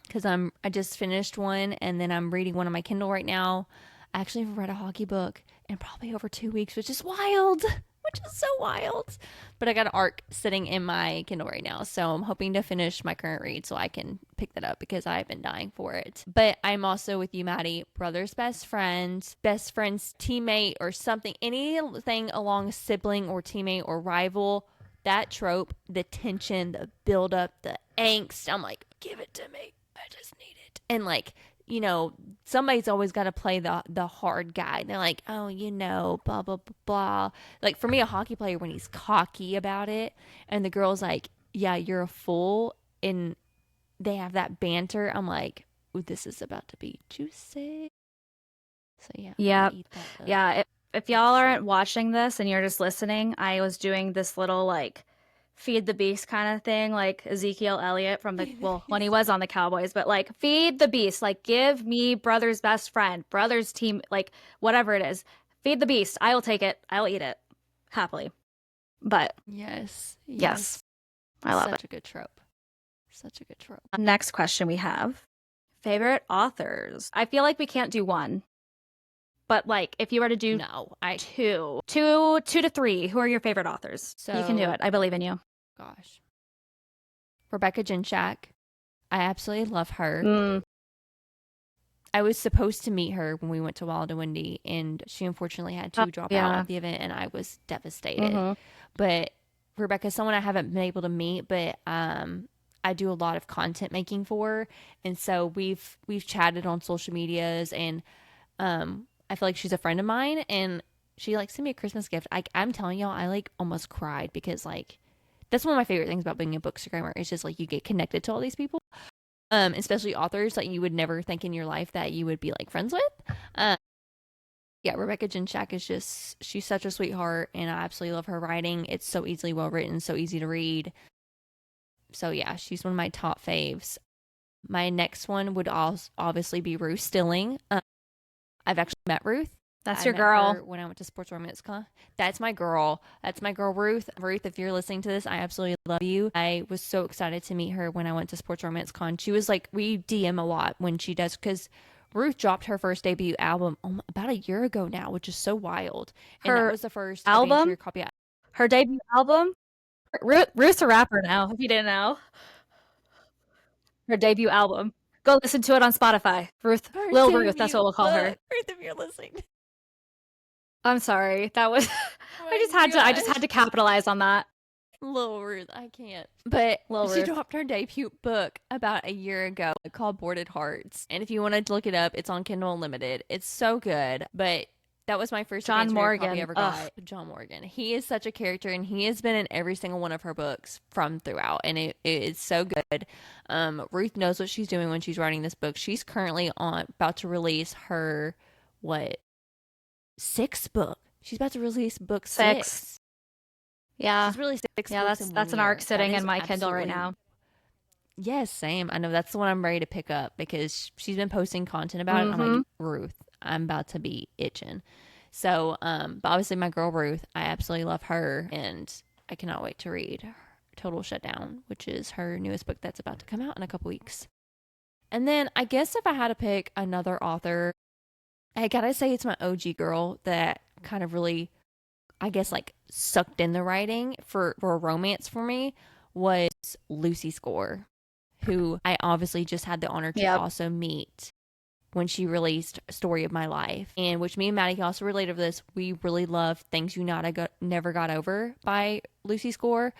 because I just finished one and then I'm reading one on my Kindle right now. I actually have read a hockey book in probably over 2 weeks, which is wild. Which is so wild. But I got an arc sitting in my Kindle right now. So I'm hoping to finish my current read so I can pick that up because I've been dying for it. But I'm also with you, Maddie. Brother's best friend's teammate or something, anything along sibling or teammate or rival. That trope, the tension, the buildup, the angst. I'm like, give it to me. I just need it. And like, somebody's always got to play the hard guy. They're like, oh, blah blah blah blah. Like for me, a hockey player when he's cocky about it, and the girl's like, yeah, you're a fool, and they have that banter. I'm like, ooh, this is about to be juicy. So yeah, I'm gonna yep. eat that up. Yeah. If That's y'all true. aren't watching this and you're just listening, I was doing this little like feed the beast kind of thing, like Ezekiel Elliott from Feed the when he beast. was on the Cowboys, but like feed the beast, like give me brother's best friend, brother's team, like whatever it is. Feed the beast. I will take it. I'll eat it happily. But Yes. yes, Yes. I love it. Such a good trope. Such a good trope. Next question we have. Favorite authors. I feel like we can't do one. But like if you were to do No, I two to three, who are your favorite authors? You can do so it. I believe in you. gosh. Rebecca Jinchak. I absolutely love her. Mm. I was supposed to meet her when we went to Wild and Windy, and she unfortunately had to drop out of the event, and I was devastated. Mm-hmm. But Rebecca's someone I haven't been able to meet, but I do a lot of content making for her, and so we've chatted on social medias, and I feel like she's a friend of mine, and she like sent me a Christmas gift. I'm telling y'all, I like almost cried because like that's one of my favorite things about being a bookstagrammer. It's just like you get connected to all these people, especially authors that you would never think in your life that you would be like friends with. Yeah, Rebecca Jinchak is just she's such a sweetheart, and I absolutely love her writing. It's so easily well written, so easy to read. So yeah, she's one of my top faves. My next one would obviously be Ruth Stilling. I've actually met Ruth. That's I your met girl. her when I went to Sports Romance Con. That's my girl. That's my girl, Ruth. Ruth, if you're listening to this, I absolutely love you. I was so excited to meet her when I went to Sports Romance Con. She was like, we DM a lot when she does, because Ruth dropped her first debut album about a year ago now, which is so wild. And that Her was the first album, copy. her debut album. Ruth's a rapper now, if you didn't know. Her debut album. Go listen to it on Spotify. Her Lil Ruth, that's what debut we'll call her. book. Ruth, if you're listening. I'm sorry. That was Oh I just my had gosh. to capitalize on that. Lil Ruth, I can't. But Lil she Ruth. dropped her debut book about a year ago called Boarded Hearts. And if you wanted to look it up, it's on Kindle Unlimited. It's so good. But that was my first John advanced reader copy I Morgan. ever Ugh. got. John Morgan. He is such a character, and he has been in every single one of her books from throughout. And it is so good. Ruth knows what she's doing when she's writing this book. She's currently about to release her, what, sixth book. She's about to release book six. Yeah. She's really six Yeah, books in that's one an year. arc sitting That in is my Kindle right now. Yes, same. I know that's the one I'm ready to pick up because she's been posting content about it. And I'm like, Ruth, I'm about to be itching. So, but obviously my girl Ruth, I absolutely love her, and I cannot wait to read Total Shutdown, which is her newest book that's about to come out in a couple weeks. And then I guess if I had to pick another author, I gotta say it's my OG girl that kind of really, I guess, like sucked in the writing for romance for me was Lucy Score, who I obviously just had the honor to also meet when she released Story of My Life, and which me and Maddie can also relate to this. We really love Things You Never Got Over by Lucy Score.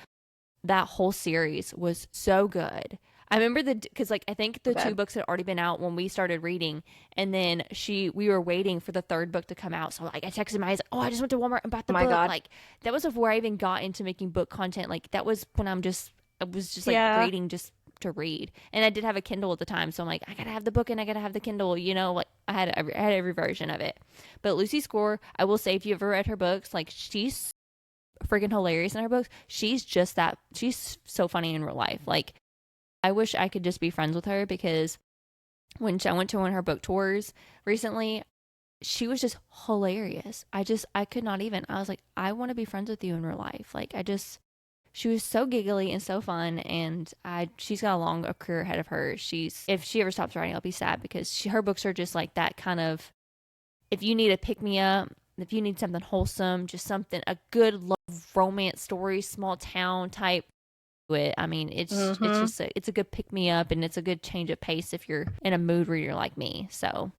That whole series was so good. I remember because like I think the two books had already been out when we started reading, and then we were waiting for the third book to come out. So like I texted my, oh, I just went to Walmart and bought the book. God. Like that was before I even got into making book content. Like that was when I was just like reading just to read, and I did have a Kindle at the time, so I'm like, I gotta have the book and I gotta have the Kindle, you know, like I had every version of it. But Lucy Score, I will say, if you ever read her books, like she's freaking hilarious in her books. She's so funny in real life. Like I wish I could just be friends with her, because when I went to one of her book tours recently, she was just hilarious. I could not even. I was like, I want to be friends with you in real life. Like she was so giggly and so fun, and she's got a career ahead of her. If she ever stops writing, I'll be sad, because her books are just like that kind of, if you need a pick me up, if you need something wholesome, just something, a good love romance story, small town type. I mean, it's just it's a good pick me up, and it's a good change of pace if you're in a mood where you're like me. So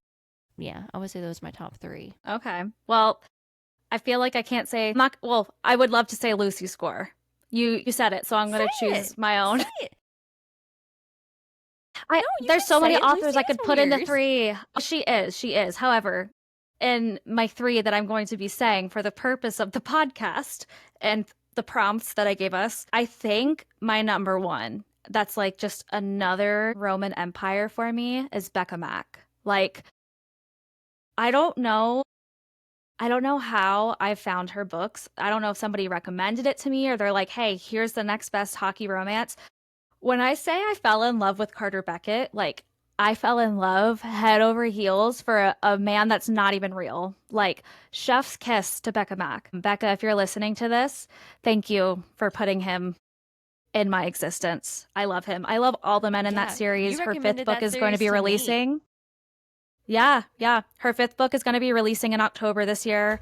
yeah, I would say those are my top three. Okay. Well, I feel like I can't say I would love to say Lucy Score. You said it, so I'm going to choose my own. There's so many authors I could put in the three. She is. However, in my three that I'm going to be saying for the purpose of the podcast and the prompts that I gave us, I think my number one, that's like just another Roman Empire for me, is Becca Mack. Like, I don't know I don't know how I found her books. I don't know if somebody recommended it to me or they're like, hey, here's the next best hockey romance. When I say I fell in love with Carter Beckett, like I fell in love head over heels for a man that's not even real. Like chef's kiss to Becca Mack. Becca, if you're listening to this, thank you for putting him in my existence. I love him. I love all the men in that Yeah, series. you Her fifth recommended book that is going to series be to me. releasing. Yeah, yeah. Her fifth book is going to be releasing in October this year.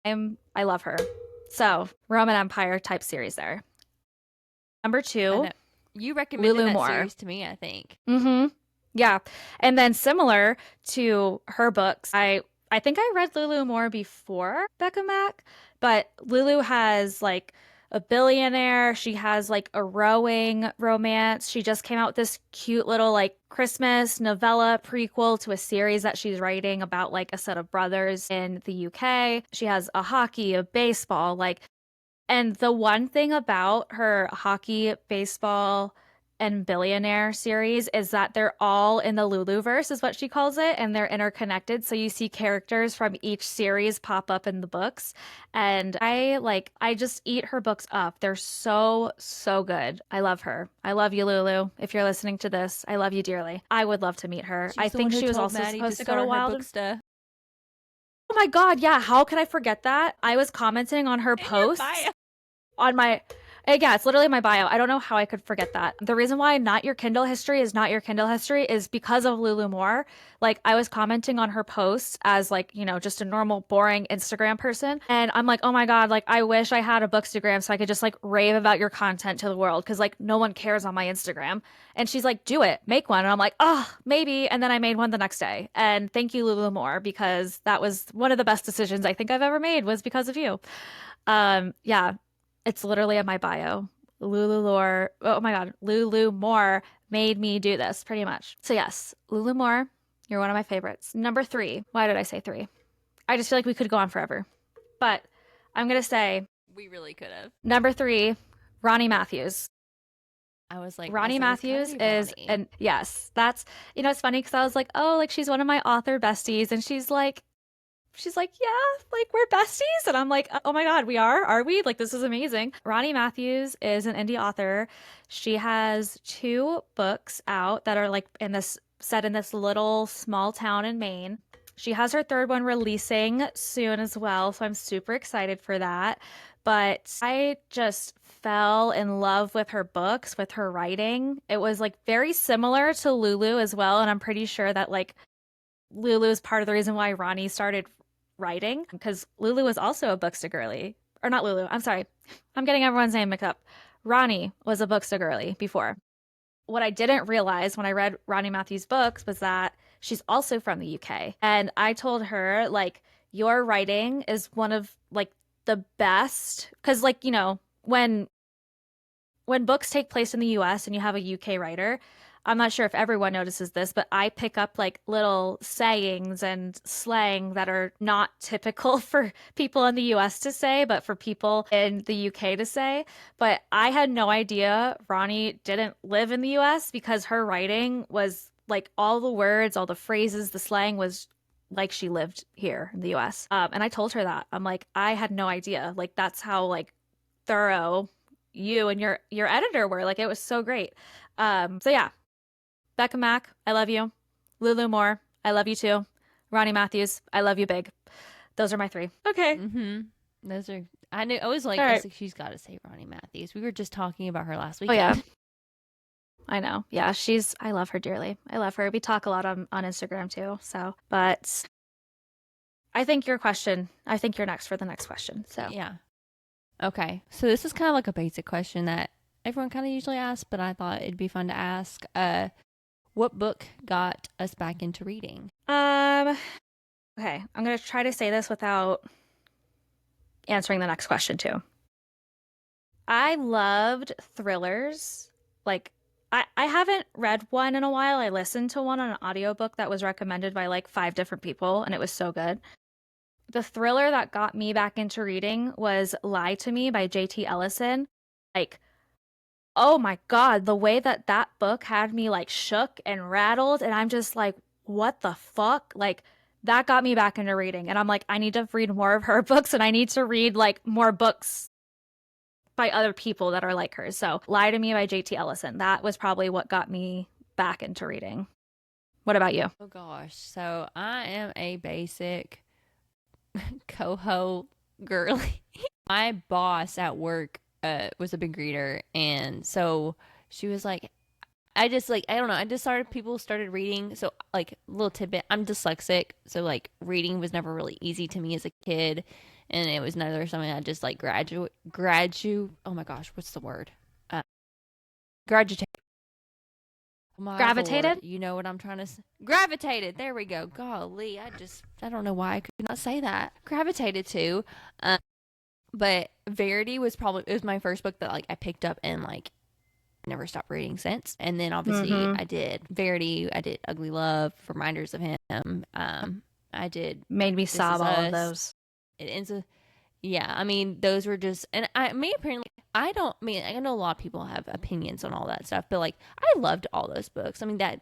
I love her. So, Roman Empire type series there. Number I two, know. You recommended Lulu that Moore. series to me, I think. Mm-hmm. Yeah. And then similar to her books, I think I read Lulu Moore before Becca Mack, but Lulu has like a billionaire. She has like a rowing romance. She just came out with this cute little like Christmas novella prequel to a series that she's writing about like a set of brothers in the UK. She has a hockey, a baseball, like and the one thing about her hockey, baseball, and billionaire series is that they're all in the Luluverse, is what she calls it, and they're interconnected. So you see characters from each series pop up in the books. And I just eat her books up. They're so, so good. I love her. I love you, Lulu. If you're listening to this, I love you dearly. I would love to meet her. I She's the one think who she was told also Maddie to supposed to go to start her Wild. booksta Oh my God, yeah. How could I forget that? I was commenting on her in your posts bio. on my yeah, it's literally my bio. I don't know how I could forget that. The reason why not your Kindle history is not your Kindle history is because of Lulu Moore. Like I was commenting on her posts as like, just a normal boring Instagram person and I'm like, "Oh my God, like I wish I had a Bookstagram so I could just like rave about your content to the world cuz like no one cares on my Instagram." And she's like, "Do it. Make one." And I'm like, "Oh, maybe." And then I made one the next day. And thank you Lulu Moore because that was one of the best decisions I think I've ever made was because of you. Yeah, it's literally in my bio. Oh my God, Lulu Moore made me do this pretty much. So yes, Lulu Moore, you're one of my favorites. Number three. Why did I say three? I just feel like we could go on forever. But I'm gonna say We really could have. number three, Ronnie Matthews. I was Ronnie like, it's gotta Matthews be is, Ronnie. and yes, that's, it's funny because I was like, oh, like she's one of my author besties. And she's like, yeah, like we're besties. And I'm like, oh my God, we are? Are we? Like, this is amazing. Ronnie Matthews is an indie author. She has two books out that are like set in this little small town in Maine. She has her third one releasing soon as well. So I'm super excited for that. But I just fell in love with her books, with her writing. It was like very similar to Lulu as well. And I'm pretty sure that like Lulu is part of the reason why Ronnie started writing because Lulu was also a booksta girly. Or not Lulu, I'm sorry. I'm getting everyone's name mixed up. Ronnie was a booksta girly before. What I didn't realize when I read Ronnie Matthews' books was that she's also from the UK. And I told her, like, your writing is one of like the best because like, when books take place in the US and you have a UK writer, I'm not sure if everyone notices this, but I pick up like little sayings and slang that are not typical for people in the US to say, but for people in the UK to say. But I had no idea Ronnie didn't live in the US because her writing was like all the words, all the phrases, the slang was like she lived here in the US. And I told her that. I'm like, I had no idea. Like that's how like thorough you and your editor were. Like it was so great. So yeah, Becca Mack, I love you. Lulu Moore, I love you too. Ronnie Matthews, I love you big. Those are my three. Okay. Mm-hmm. Those are. I knew. I was like, All I was right. like, she's got to say Ronnie Matthews. We were just talking about her last Oh yeah, weekend. I know. Yeah, I love her dearly. I love her. We talk a lot on Instagram too. So, but I think you're next for the next question. So, Yeah. Okay. So this is kind of like a basic question that everyone kind of usually asks, but I thought it'd be fun to ask. What book got us back into reading? okay, I'm gonna try to say this without answering the next question too. I loved thrillers. Like I haven't read one in a while. I listened to one on an audiobook that was recommended by like five different people and it was so good. The thriller that got me back into reading was Lie to Me by J.T. Ellison. Like, oh my God, the way that that book had me like shook and rattled and I'm just like, what the fuck? Like that got me back into reading. And I'm like, I need to read more of her books and I need to read like more books by other people that are like her. So Lie to Me by JT Ellison. That was probably what got me back into reading. What about you? Oh gosh. So I am a basic coho girly. My boss at work was a big reader, and so she was like, I just like I don't know. I just started people started reading. So like little tidbit, I'm dyslexic, so like reading was never really easy to me as a kid, and it was never something I just like graduate. Oh my gosh, what's the word? Uh, graduate. My lord, Gravitated? you know what I'm trying to gravitated. There we go. Golly, I don't know why I could not say that. Gravitated to. But Verity was probably it was my first book that like I picked up and like never stopped reading since. And then obviously Mm-hmm. I did Verity, I did Ugly Love, Reminders of Him. I did Made me This Is sob all of Us. those. It ends a yeah, I mean those were just and I me apparently I don't I mean I know a lot of people have opinions on all that stuff, but like I loved all those books. I mean that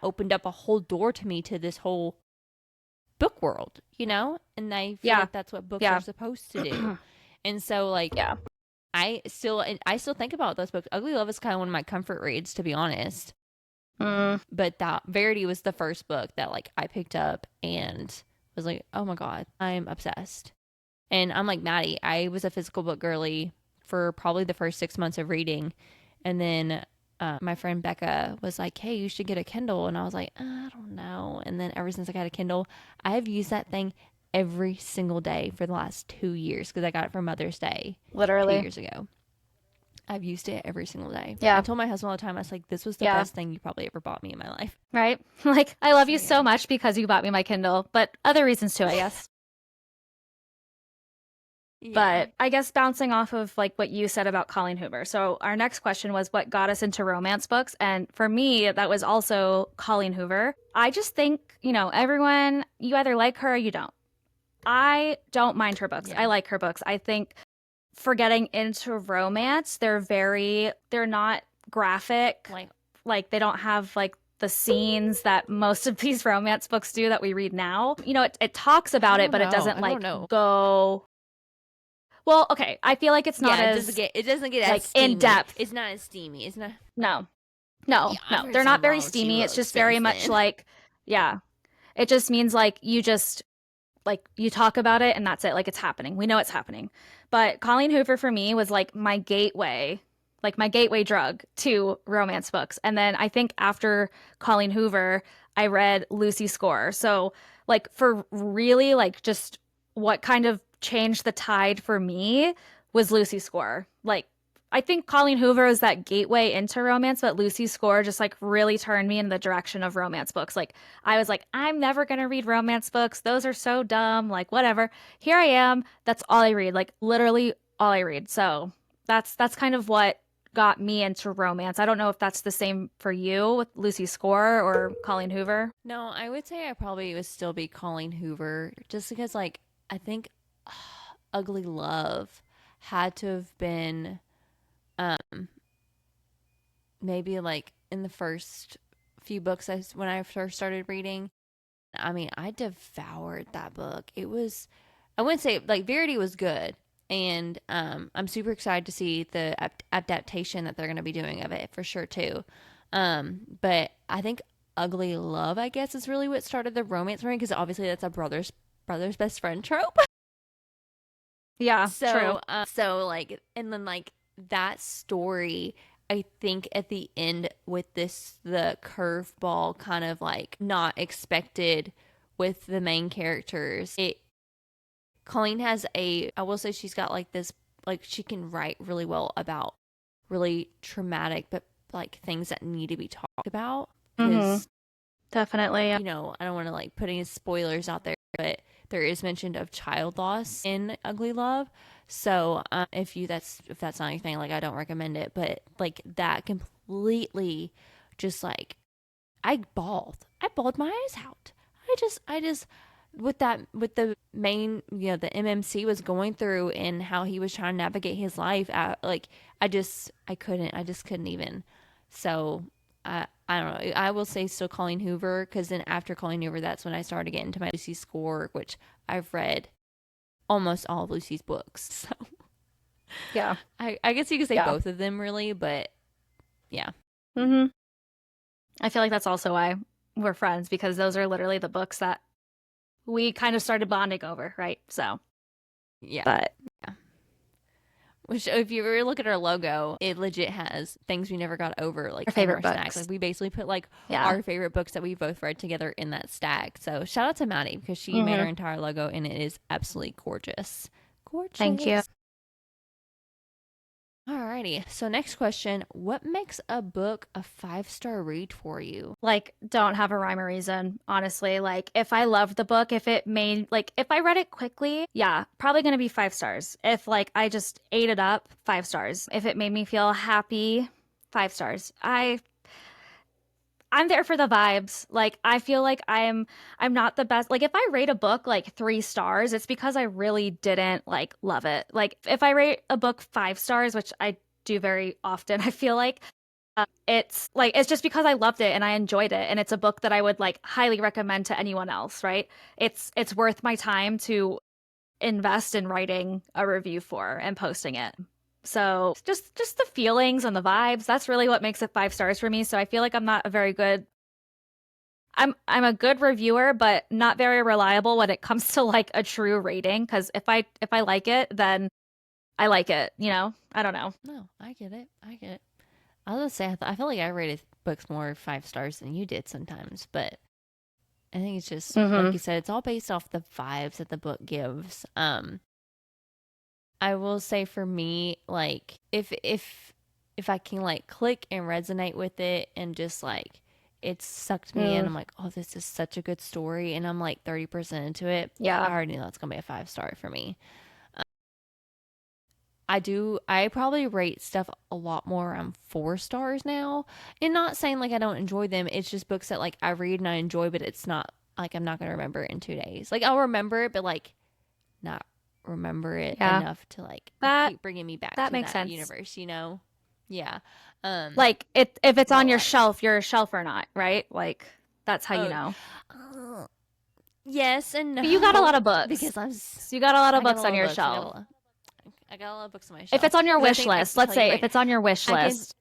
opened up a whole door to me to this whole book world, you know? And I feel Yeah. like that's what books are Yeah. supposed to do. And so like Yeah. I still think about those books. Ugly Love is kind of one of my comfort reads, to be honest. Mm. But that Verity was the first book that like I picked up and was like, oh my god, I'm obsessed. And I'm like Maddie, I was a physical book girly for probably the first 6 months of reading, and then my friend Becca was like, hey, you should get a Kindle, and I was like, I don't know. And then ever since I got a Kindle, I've used that thing every single day for the last 2 years because I got it for Mother's Day two Literally. years ago. I've used it every single day. I Yeah. told my husband all the time, I was like, this was the Yeah. best thing you probably ever bought me in my life. Right? Like, I love So you yeah. so much because you bought me my Kindle, but other reasons too, I guess. Yeah. But I guess bouncing off of like what you said about Colleen Hoover. So our next question was what got us into romance books, and for me that was also Colleen Hoover. I just think, everyone, you either like her or you don't. I don't mind her books. Yeah. I like her books. I think for getting into romance, they're not graphic. Like they don't have like the scenes that most of these romance books do that we read now. It talks about it, but it doesn't I don't like know. go. Well, okay. I feel like it's not Yeah, as it doesn't get as like in steamy. depth. It's not as steamy. It's not. No, no, Yeah, I've no. read They're some not very raunchy steamy. It's books just very since much then. like, yeah. It just means like you just like you talk about it and that's it. Like it's happening. We know it's happening. But Colleen Hoover for me was like my gateway drug to romance books. And then I think after Colleen Hoover, I read Lucy Score. So like for really like just what kind of changed the tide for me was Lucy Score. Like I think Colleen Hoover is that gateway into romance, but Lucy Score just like really turned me in the direction of romance books. Like I was like, I'm never gonna read romance books. Those are so dumb. Like whatever. Here I am. That's all I read. Like literally all I read. So that's kind of what got me into romance. I don't know if that's the same for you with Lucy Score or Colleen Hoover. No, I would say I probably would still be Colleen Hoover just because, like, I think Ugly Love had to have been um maybe like in the first few books when I first started reading. I mean, I devoured that book. It was, I wouldn't say like Verity was good, and I'm super excited to see the adaptation that they're going to be doing of it for sure too. But I think Ugly Love, I guess, is really what started the romance for me because obviously that's a brother's best friend trope. Yeah, true. So like, and then like that story, I think at the end with the curveball kind of like not expected with the main characters. Colleen has I will say she's got like this, like she can write really well about really traumatic, but like things that need to be talked about. Mm-hmm. Because, Definitely. Yeah. I don't want to like put any spoilers out there, but there is mention of child loss in Ugly Love. So if that's not anything, like I don't recommend it, but like that completely just like I bawled my eyes out. I just with the main, the MMC was going through and how he was trying to navigate his life, like I just couldn't even. So I don't know. I will say still Colleen Hoover, because then after Colleen Hoover, that's when I started getting into my Lucy Score, which I've read almost all of Lucy's books. So Yeah. I guess you could say Yeah. both of them really, but yeah. Mm-hmm. I feel like that's also why we're friends, because those are literally the books that we kind of started bonding over, right? So, Yeah. but yeah. Which, if you ever look at our logo, it legit has things we never got over, like our in favorite our books. stacks. Like we basically put like Yeah. our favorite books that we both read together in that stack. So shout out to Maddie, because she made Mhm. our entire logo, and it is absolutely gorgeous. Gorgeous. Thank you. Alrighty. So next question: what makes a book a 5-star read for you? Like, don't have a rhyme or reason, honestly. Like, if I loved the book, if it made, like, if I read it quickly, yeah, probably gonna be 5 stars. If, like, I just ate it up, 5 stars. If it made me feel happy, 5 stars. I'm there for the vibes. Like, I feel like I'm not the best. Like, if I rate a book like 3 stars, it's because I really didn't like love it. Like, if I rate a book 5 stars, which I do very often, I feel like it's just because I loved it and I enjoyed it, and it's a book that I would like highly recommend to anyone else, right? It's worth my time to invest in writing a review for and posting it. So just the feelings and the vibes, that's really what makes it 5 stars for me. So I feel like I'm not a very good I'm a good reviewer, but not very reliable when it comes to like a true rating. Because if I like it, then I like it. You know, I don't know. No, I get it. I get it. I was gonna say I feel like I rated books more 5 stars than you did sometimes, but I think it's just like you said, it's all based off the vibes that the book gives. I will say for me, like if I can like click and resonate with it and just like it sucked me in, I'm like, oh, this is such a good story, and I'm like 30% into it. Yeah. I already know that's gonna be a 5-star for me. I probably rate stuff a lot more around 4 stars now. And not saying like I don't enjoy them. It's just books that like I read and I enjoy, but it's not like I'm not gonna remember it in 2 days. Like I'll remember it, but like not remember it Yeah. enough to like That keep bringing me back that to makes that sense. universe, you know? Yeah. Like if it's on your like shelf, you're a shelf or not, right? Like that's how you oh, know. yes and no. But you got a lot of books. Because So you got a lot of I got books a lot on of your books. shelf. I got a lot of books on my shelf. If it's on your 'Cause I wish think I list, can let's tell you say right if it's on your wish I can list.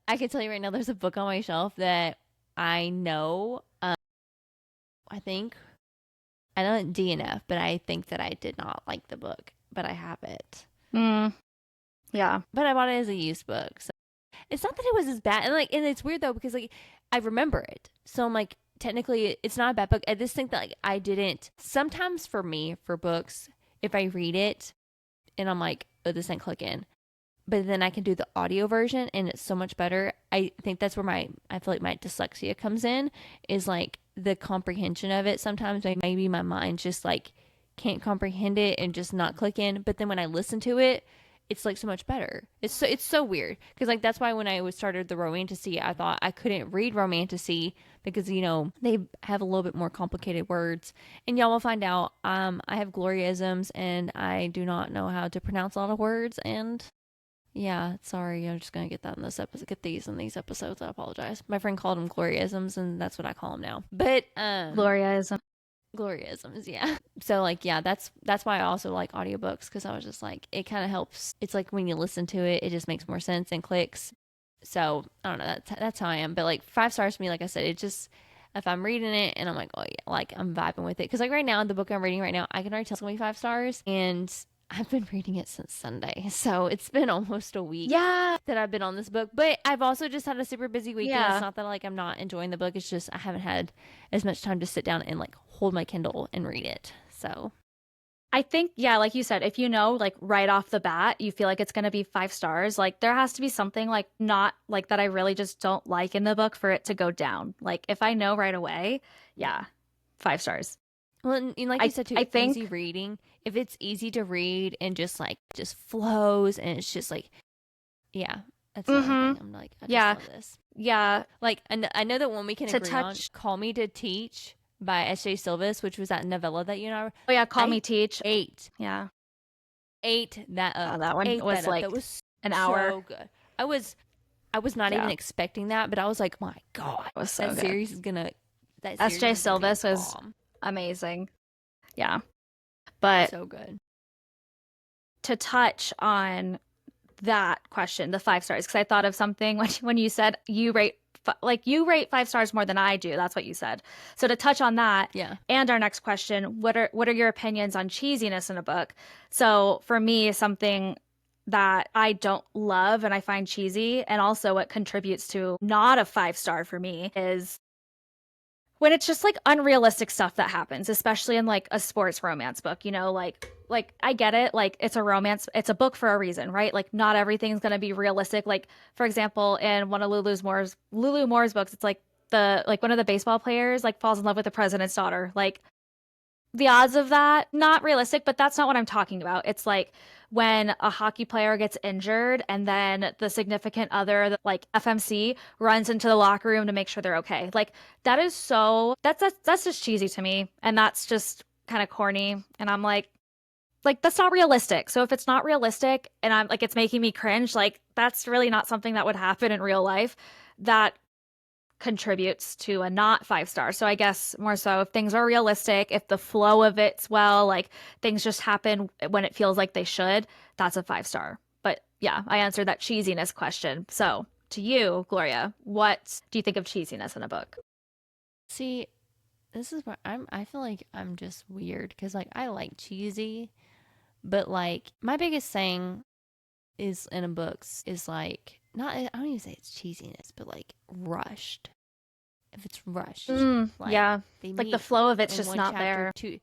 I can tell you right now there's a book on my shelf that I know I think I know it's DNF, but I think that I did not like the book, but I have it. Yeah. But I bought it as a used book. So it's not that it was as bad. And it's weird though because like I remember it. So I'm like technically it's not a bad book. I just think that like I didn't sometimes for me for books if I read it and I'm like, oh, this ain't clicking. But then I can do the audio version and it's so much better. I think that's where I feel like my dyslexia comes in is like the comprehension of it. Sometimes maybe my mind just like can't comprehend it and just not click in. But then when I listen to it, it's like so much better. It's so weird because like that's why when I started the romantasy, I thought I couldn't read romantasy because you know they have a little bit more complicated words, and y'all will find out. I have Gloriaisms and I do not know how to pronounce a lot of words, and yeah, sorry, I'm just gonna get that in this episode. Get these in these episodes. I apologize. My friend called them Gloriaisms, and that's what I call them now. But Gloria is Gloriaisms, yeah. So like, yeah, that's why I also like audiobooks because I was just like, it kind of helps. It's like when you listen to it, it just makes more sense and clicks. So I don't know. That's how I am. But like 5 stars to me, like I said, it just if I'm reading it and I'm like, oh yeah, like I'm vibing with it. Because like right now, the book I'm reading right now, I can already tell it's gonna be 5 stars, and I've been reading it since Sunday. So it's been almost a week that I've been on this book. But I've also just had a super busy week. And it's not that like I'm not enjoying the book. It's just I haven't had as much time to sit down and like hold my Kindle and read it. So I think, yeah, like you said, if you know, like right off the bat, you feel like it's going to be 5 stars, like there has to be something like not like that I really just don't like in the book for it to go down. Like if I know right away, yeah, 5 stars. well, and like you said too, I think easy reading. If it's easy to read and just like just flows and it's just like, yeah, that's the other thing. I'm like, I just love this. Yeah. Like, I know that one we can To agree on, touch. Call Me to Teach by S.J. Silvis, which was that novella that you and I were. Oh yeah, Call Me Teach. Ate Yeah. that up. That one Ate was that up. like That was an hour. so good. I was I was not even Yeah, expecting that, but I was like, my God, it was so that good. series is gonna that series SJ is gonna be a Silvis was bomb. amazing. Yeah. But So good. to touch on that question, the 5 stars, because I thought of something when you said you rate 5 stars more than I do. That's what you said. So to touch on that, Yeah. and our next question, what are your opinions on cheesiness in a book? So for me, something that I don't love and I find cheesy, and also what contributes to not a 5 star for me is when it's just like unrealistic stuff that happens, especially in like a sports romance book, like I get it, like it's a romance, it's a book for a reason, right? Like not everything's going to be realistic. Like for example, in one of Lulu Moore's books, it's like the like one of the baseball players like falls in love with the president's daughter. Like the odds of that, not realistic, but that's not what I'm talking about. It's like when a hockey player gets injured and then the significant other, like FMC, runs into the locker room to make sure they're okay. Like that is that's just cheesy to me, and that's just kind of corny. And I'm like that's not realistic. So if it's not realistic and I'm like it's making me cringe, like that's really not something that would happen in real life. That contributes to a not 5 star. So I guess more so if things are realistic, if the flow of it's well, like things just happen when it feels like they should, that's a 5 star. But yeah, I answered that cheesiness question. So to you, Gloria, what do you think of cheesiness in a book? See, this is where I feel like I'm just weird because like I like cheesy, but like my biggest thing is in a books is like not I don't even say it's cheesiness, but like rushed. If it's rushed, like Yeah. they Like the meet flow of it's in just one not chapter there. two.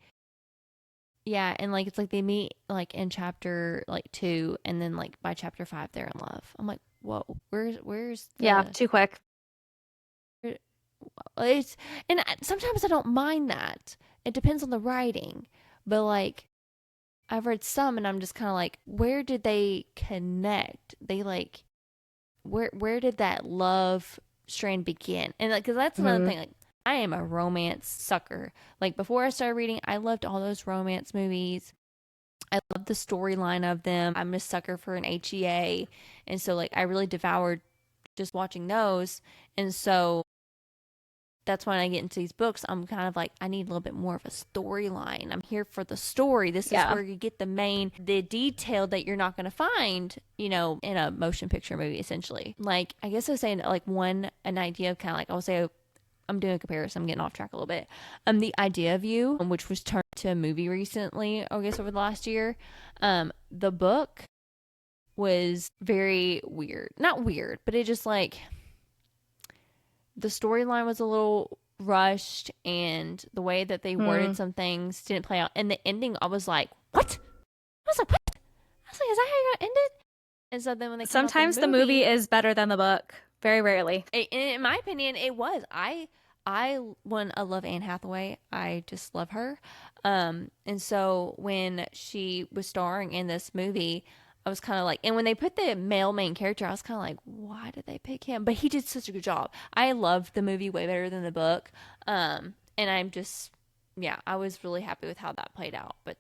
Yeah, and like it's like they meet like in chapter like 2 and then like by chapter 5 they're in love. I'm like, "Whoa, where's Yeah, the too quick. it's and sometimes I don't mind that. It depends on the writing. But like I've read some and I'm just kind of like, where did they connect? They like where did that love strand begin? And like, cause that's another Hmm. thing. Like, I am a romance sucker. Like before I started reading, I loved all those romance movies. I love the storyline of them. I'm a sucker for an HEA, and so like I really devoured just watching those. And so that's when I get into these books, I'm kind of like, I need a little bit more of a storyline. I'm here for the story. This is Yeah. where you get the detail that you're not going to find, in a motion picture movie, essentially. Like, I guess I was saying, like, an idea of kind of like, I'll say, I'm doing a comparison. I'm getting off track a little bit. The idea of you, which was turned to a movie recently, I guess over the last year, the book was very weird. Not weird, but it just like the storyline was a little rushed and the way that they worded Hmm. some things didn't play out. And the ending, I was like, what? I was like, what? I was like, is that how you're gonna end it? And so then when they come out the Sometimes the movie movie, is better than the book. Very rarely. in my opinion, it was. When I love Anne Hathaway, I just love her. And so when she was starring in this movie, I was kind of like, and when they put the male main character, I was kind of like, why did they pick him? But he did such a good job. I loved the movie way better than the book. And I'm just, yeah, I was really happy with how that played out. But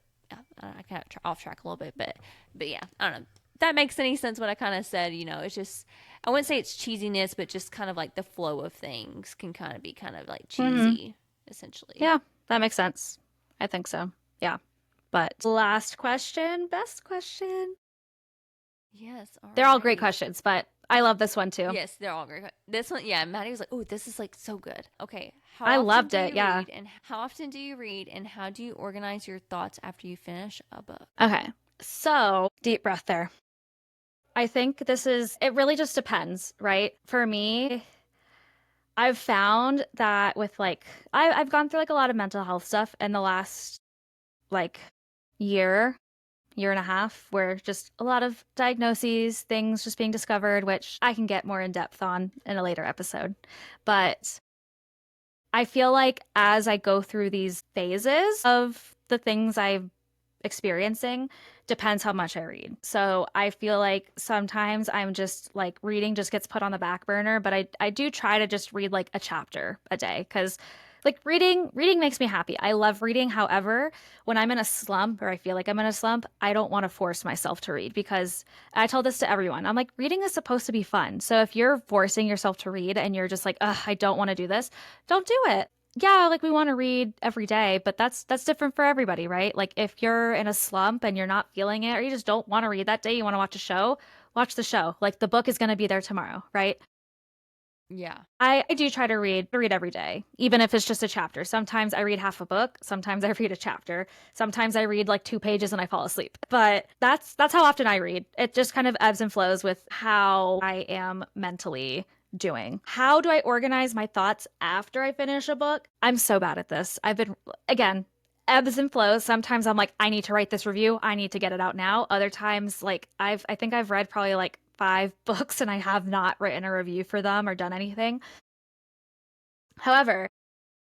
I kind of off track a little bit, but yeah, I don't know. If that makes any sense what I kind of said, it's just I wouldn't say it's cheesiness, but just kind of like the flow of things can kind of be kind of like Hmm. cheesy, essentially. Yeah, that makes sense. I think so. Yeah. But last question, best question. Yes, They're all great alrighty. questions, but I love this one too. Yes, they're all great. This one, yeah, Maddie was like, "Oh, this is like so good." Okay, I loved it. Yeah. how often do you read, and how do you organize your thoughts after you finish a book? Okay. So, deep breath there. I think it really just depends, right? For me, I've found that with I've gone through like a lot of mental health stuff in the last like year, year and a half, where just a lot of diagnoses, things just being discovered, which I can get more in depth on in a later episode. But I feel like as I go through these phases of the things I'm experiencing, depends how much I read. So I feel like sometimes I'm just reading just gets put on the back burner, but I do try to just read like a chapter a day because Like reading makes me happy. I love reading. However, when I'm in a slump or I feel like I'm in a slump, I don't want to force myself to read because I tell this to everyone. I'm like, reading is supposed to be fun. So if you're forcing yourself to read and you're just like, ugh, I don't want to do this, don't do it. Yeah, like we want to read every day, but that's different for everybody, right? Like if you're in a slump and you're not feeling it or you just don't want to read that day, you want to watch a show, watch the show. Like the book is going to be there tomorrow, right? Yeah. I do try to read every day, even if it's just a chapter. Sometimes I read half a book, sometimes I read a chapter, sometimes I read like 2 pages and I fall asleep. But that's how often I read. It just kind of ebbs and flows with how I am mentally doing. How do I organize my thoughts after I finish a book? I'm so bad at this. I've been again, ebbs and flows. Sometimes I'm like, I need to write this review. I need to get it out now. Other times, like I think I've read probably like 5 books and I have not written a review for them or done anything. However,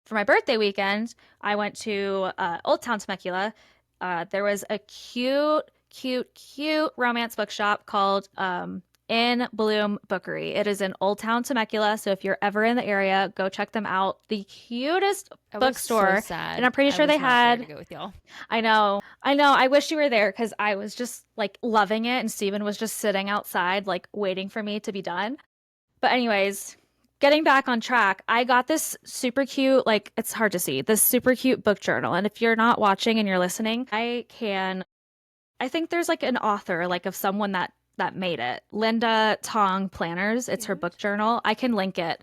for my birthday weekend, I went to Old Town Temecula. There was a cute romance bookshop called In Bloom Bookery. It is in Old Town Temecula, so if you're ever in the area, go check them out. The cutest I was bookstore, so sad. and I'm pretty I sure was they not there to had. go with y'all. I know, I know. I wish you were there because I was just like loving it, and Steven was just sitting outside, like waiting for me to be done. But anyways, getting back on track, I got this super cute, like it's hard to see, this super cute book journal. And if you're not watching and you're listening, I think there's like an author, like of someone that made it. Linda Tong Planners, it's her book Cute. journal. I can link it.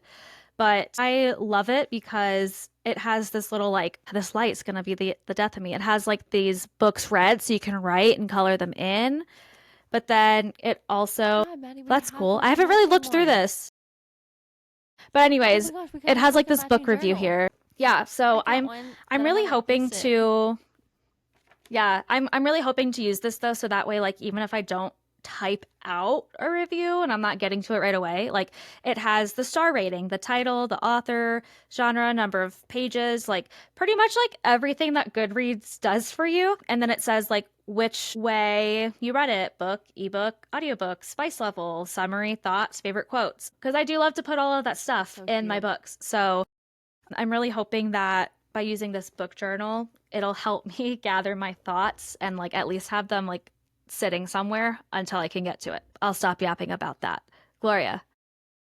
But I love it because it has this little like this light's gonna be the death of me. It has like these books read so you can write and color them in. But then it also God, Maddie, we that's have cool. like I a haven't really matching looked through one. this. But Oh my anyways, gosh, we could it have has like like a this book matching review journal. here. Yeah, I so got one I'm that I really might have to hoping sit. to yeah, I'm really hoping to use this though so that way like even if I don't type out a review and I'm not getting to it right away, like it has the star rating, the title, the author, genre, number of pages, like pretty much like everything that Goodreads does for you. And then it says like which way you read it, book, ebook, audiobook, spice level, summary, thoughts, favorite quotes. Because I do love to put all of that stuff So in my cute. books. So I'm really hoping that by using this book journal, it'll help me gather my thoughts and like at least have them like sitting somewhere until I can get to it. I'll stop yapping about that. Gloria,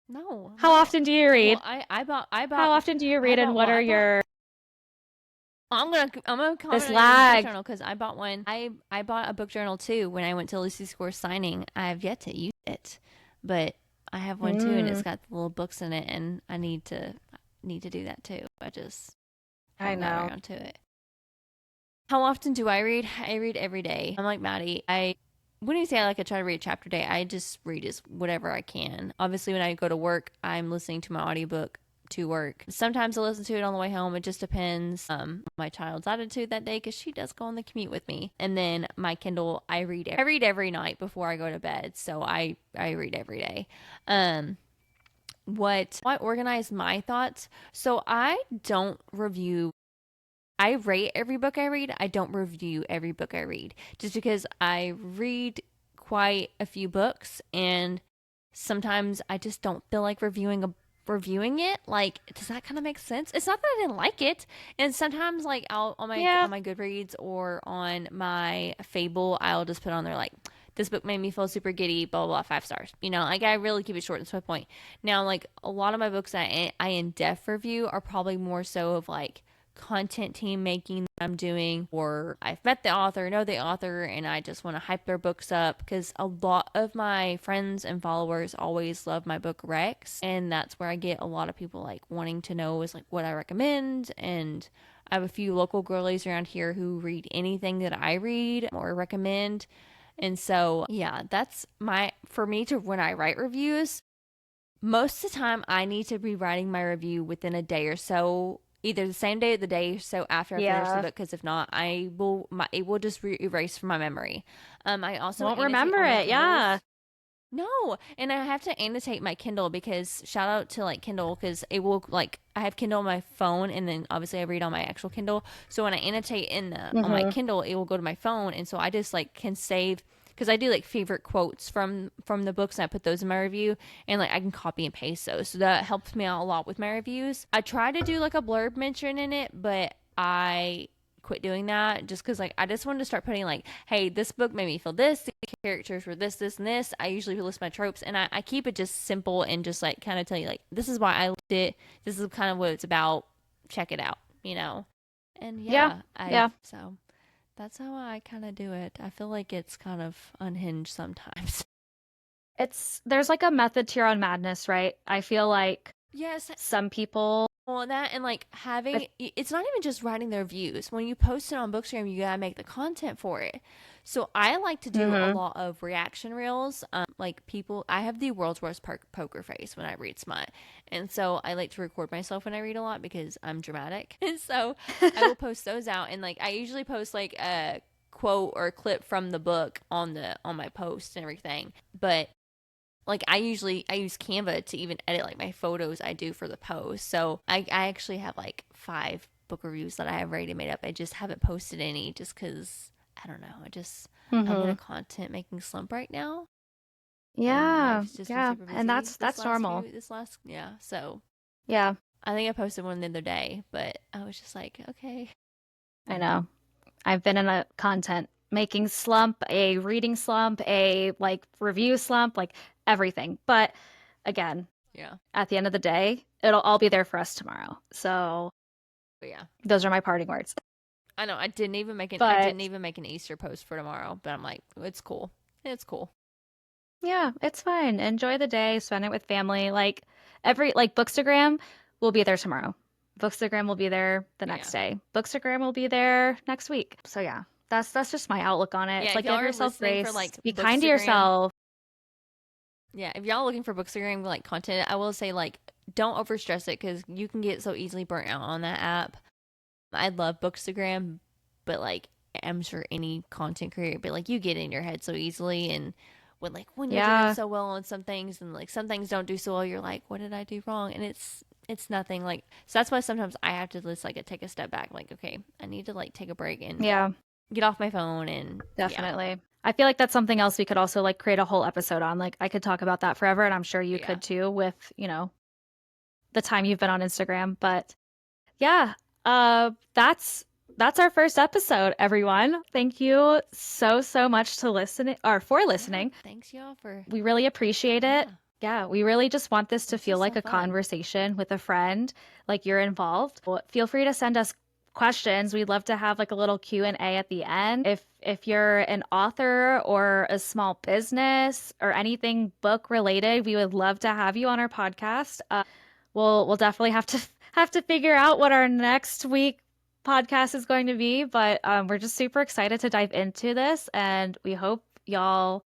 No, how no. often do you Well, read? I How bought often do you I read and bought what well, are I bought your I'm gonna this comment on your book lag? journal because I bought one. I bought a book journal too when I went to Lucy's Score signing. I have yet to use it, but I have one too, and it's Mm, got the little books in it, and I need to do that too. I just I haven't gotten know. around to it. How often do I read? I read every day. I'm like Maddie. I wouldn't even say I try to read a chapter a day. I just read as whatever I can. Obviously, when I go to work, I'm listening to my audiobook to work. Sometimes I listen to it on the way home. It just depends my child's attitude that day because she does go on the commute with me. And then my Kindle, I read. I read every night before I go to bed. So I read every day. Um, what I organize my thoughts. So I don't review I rate every book I read. I don't review every book I read just because I read quite a few books and sometimes I just don't feel like reviewing it. Like, does that kind of make sense? It's not that I didn't like it. And sometimes like I'll Yeah. on my Goodreads or on my Fable, I'll just put on there like this book made me feel super giddy, blah blah, blah 5 stars. You know, like I really keep it short and to the point. Now, like a lot of my books that I in depth review are probably more so of like content team making that I'm doing, or I've met the author, know the author, and I just want to hype their books up because a lot of my friends and followers always love my book Rex, and that's where I get a lot of people like wanting to know is like what I recommend. And I have a few local girlies around here who read anything that I read or recommend. And so, yeah, that's my for me to when I write reviews, most of the time I need to be writing my review within a day or so, either the same day or the day or so after I finish the Yeah. book, because if not it will just erase from my memory. I also Won't annotate remember on my it. Yeah. Kindles. No, and I have to annotate my Kindle because shout out to like Kindle because it will like I have Kindle on my phone and then obviously I read on my actual Kindle. So when I annotate in the on my Hmm. Kindle, it will go to my phone, and so I just like can save because I do like favorite quotes from the books, and I put those in my review, and like I can copy and paste those, so that helps me out a lot with my reviews. I try to do like a blurb mention in it, but I quit doing that just because like I just wanted to start putting like, hey, this book made me feel this, the characters were this and this. I usually list my tropes, and I keep it just simple and just like kind of tell you like, this is why I liked it, this is kind of what it's about, check it out, you know. And Yeah. yeah, I Yeah. so that's how I kind of do it. I feel like it's kind of unhinged sometimes. There's like a method to your own madness, right? I feel like Yes. some people, Well, that and like if, having it's not even just writing their views. When you post it on Bookstagram, you gotta make the content for it. So I like to do a hmm lot of reaction reels. Like people, I have the world's worst poker face when I read smut, and so I like to record myself when I read a lot because I'm dramatic. And so I will post those out, and like I usually post like a quote or a clip from the book on my post and everything. But like I use Canva to even edit like my photos I do for the post. So I actually have like 5 book reviews that I have already made up. I just haven't posted any just because I don't know. I'm in hmm a content making slump right now, and Yeah. life's just been Yeah. super And busy that's normal. this last yeah. So Yeah. I think I posted one the other day, but I was just like, okay, I know. I've been in a content making slump, a reading slump, a like review slump, like everything. But again, yeah, at the end of the day, it'll all be there for us tomorrow. So but yeah. those are my parting words. I know I didn't But even make an Easter post for tomorrow, but I'm like, it's cool. It's cool. yeah, it's fine. Enjoy the day, spend it with family. Like Bookstagram will be there tomorrow. Bookstagram will be there the next Yeah. day. Bookstagram will be there next week. So yeah, that's just my outlook on it. Yeah, It's if like y'all give are yourself listening for grace, like be kind to Bookstagram, yourself. yeah, if y'all are looking for Bookstagram like content, I will say like don't overstress it because you can get so easily burnt out on that app. I love Bookstagram, but like I'm sure any content creator, but like you get in your head so easily, and when you're doing Yeah, so well on some things and like some things don't do so well, you're like, what did I do wrong? And it's nothing like so that's why sometimes I have to just like take a step back, like okay, I need to like take a break and yeah, get off my phone and yeah, definitely. I feel like that's something else we could also like create a whole episode on. Like I could talk about that forever, and I'm sure you yeah. could too with, the time you've been on Instagram. But yeah, that's our first episode, everyone. Thank you so much to listen or for Yeah, listening. thanks y'all for We really appreciate it. yeah. Yeah, we really just want this to This feel was like so a fun. conversation with a friend, like you're involved. Well, feel free to send us questions. We'd love to have like a little Q&A at the end. If you're an author or a small business or anything book related, we would love to have you on our podcast. We'll definitely have to figure out what our next week podcast is going to be, but we're just super excited to dive into this, and we hope y'all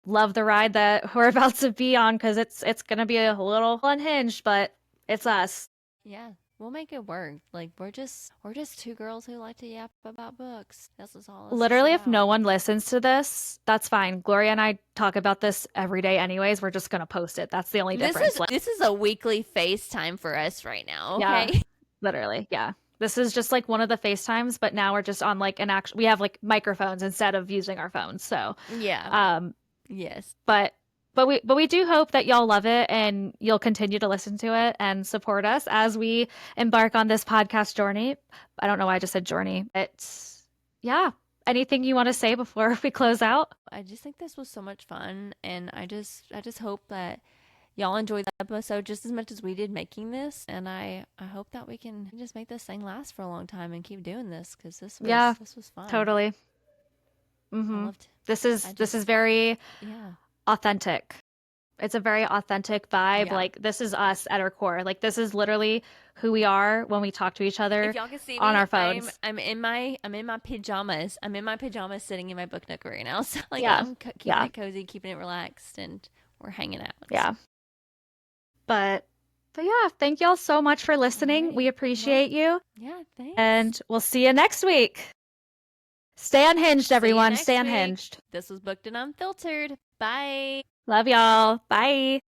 love the ride that we're about to be on because it's gonna be a little unhinged, but it's us. Yeah, we'll make it work. Like we're just 2 girls who like to yap about books. That's what all this is Literally, if no about. one listens to this, that's fine. Gloria and I talk about this every day anyways. We're just gonna post it. That's the only This difference. is Like, this is a weekly FaceTime for us right now, yeah, okay? literally, yeah. This is just like one of the FaceTimes, but now we're just on like an actual, we have like microphones instead of using our phones. So, Yeah. um, Yes. but we do hope that y'all love it and you'll continue to listen to it and support us as we embark on this podcast journey. I don't know why I just said journey. It's yeah. Anything you want to say before we close out? I just think this was so much fun, and I just hope that y'all enjoyed the episode just as much as we did making this, and I hope that we can just make this thing last for a long time and keep doing this because Yeah, this was fun. totally. I hmm loved. I This is just very yeah. authentic. It's a very authentic vibe. Yeah. Like this is us at our core. Like this is literally who we are when we talk to each If other y'all can see on me, our phones. I'm in my pajamas. I'm in my pajamas sitting in my book nook right now. So like Yeah. I'm keeping Yeah. it cozy, keeping it relaxed, and we're hanging out. So, Yeah. But but yeah, thank y'all so much for listening. We alrighty. Well, appreciate you, yeah, thanks. and we'll see you next week. Stay unhinged, See you everyone. Stay next week. unhinged. This was Booked and Unfiltered. Bye. Love y'all. Bye.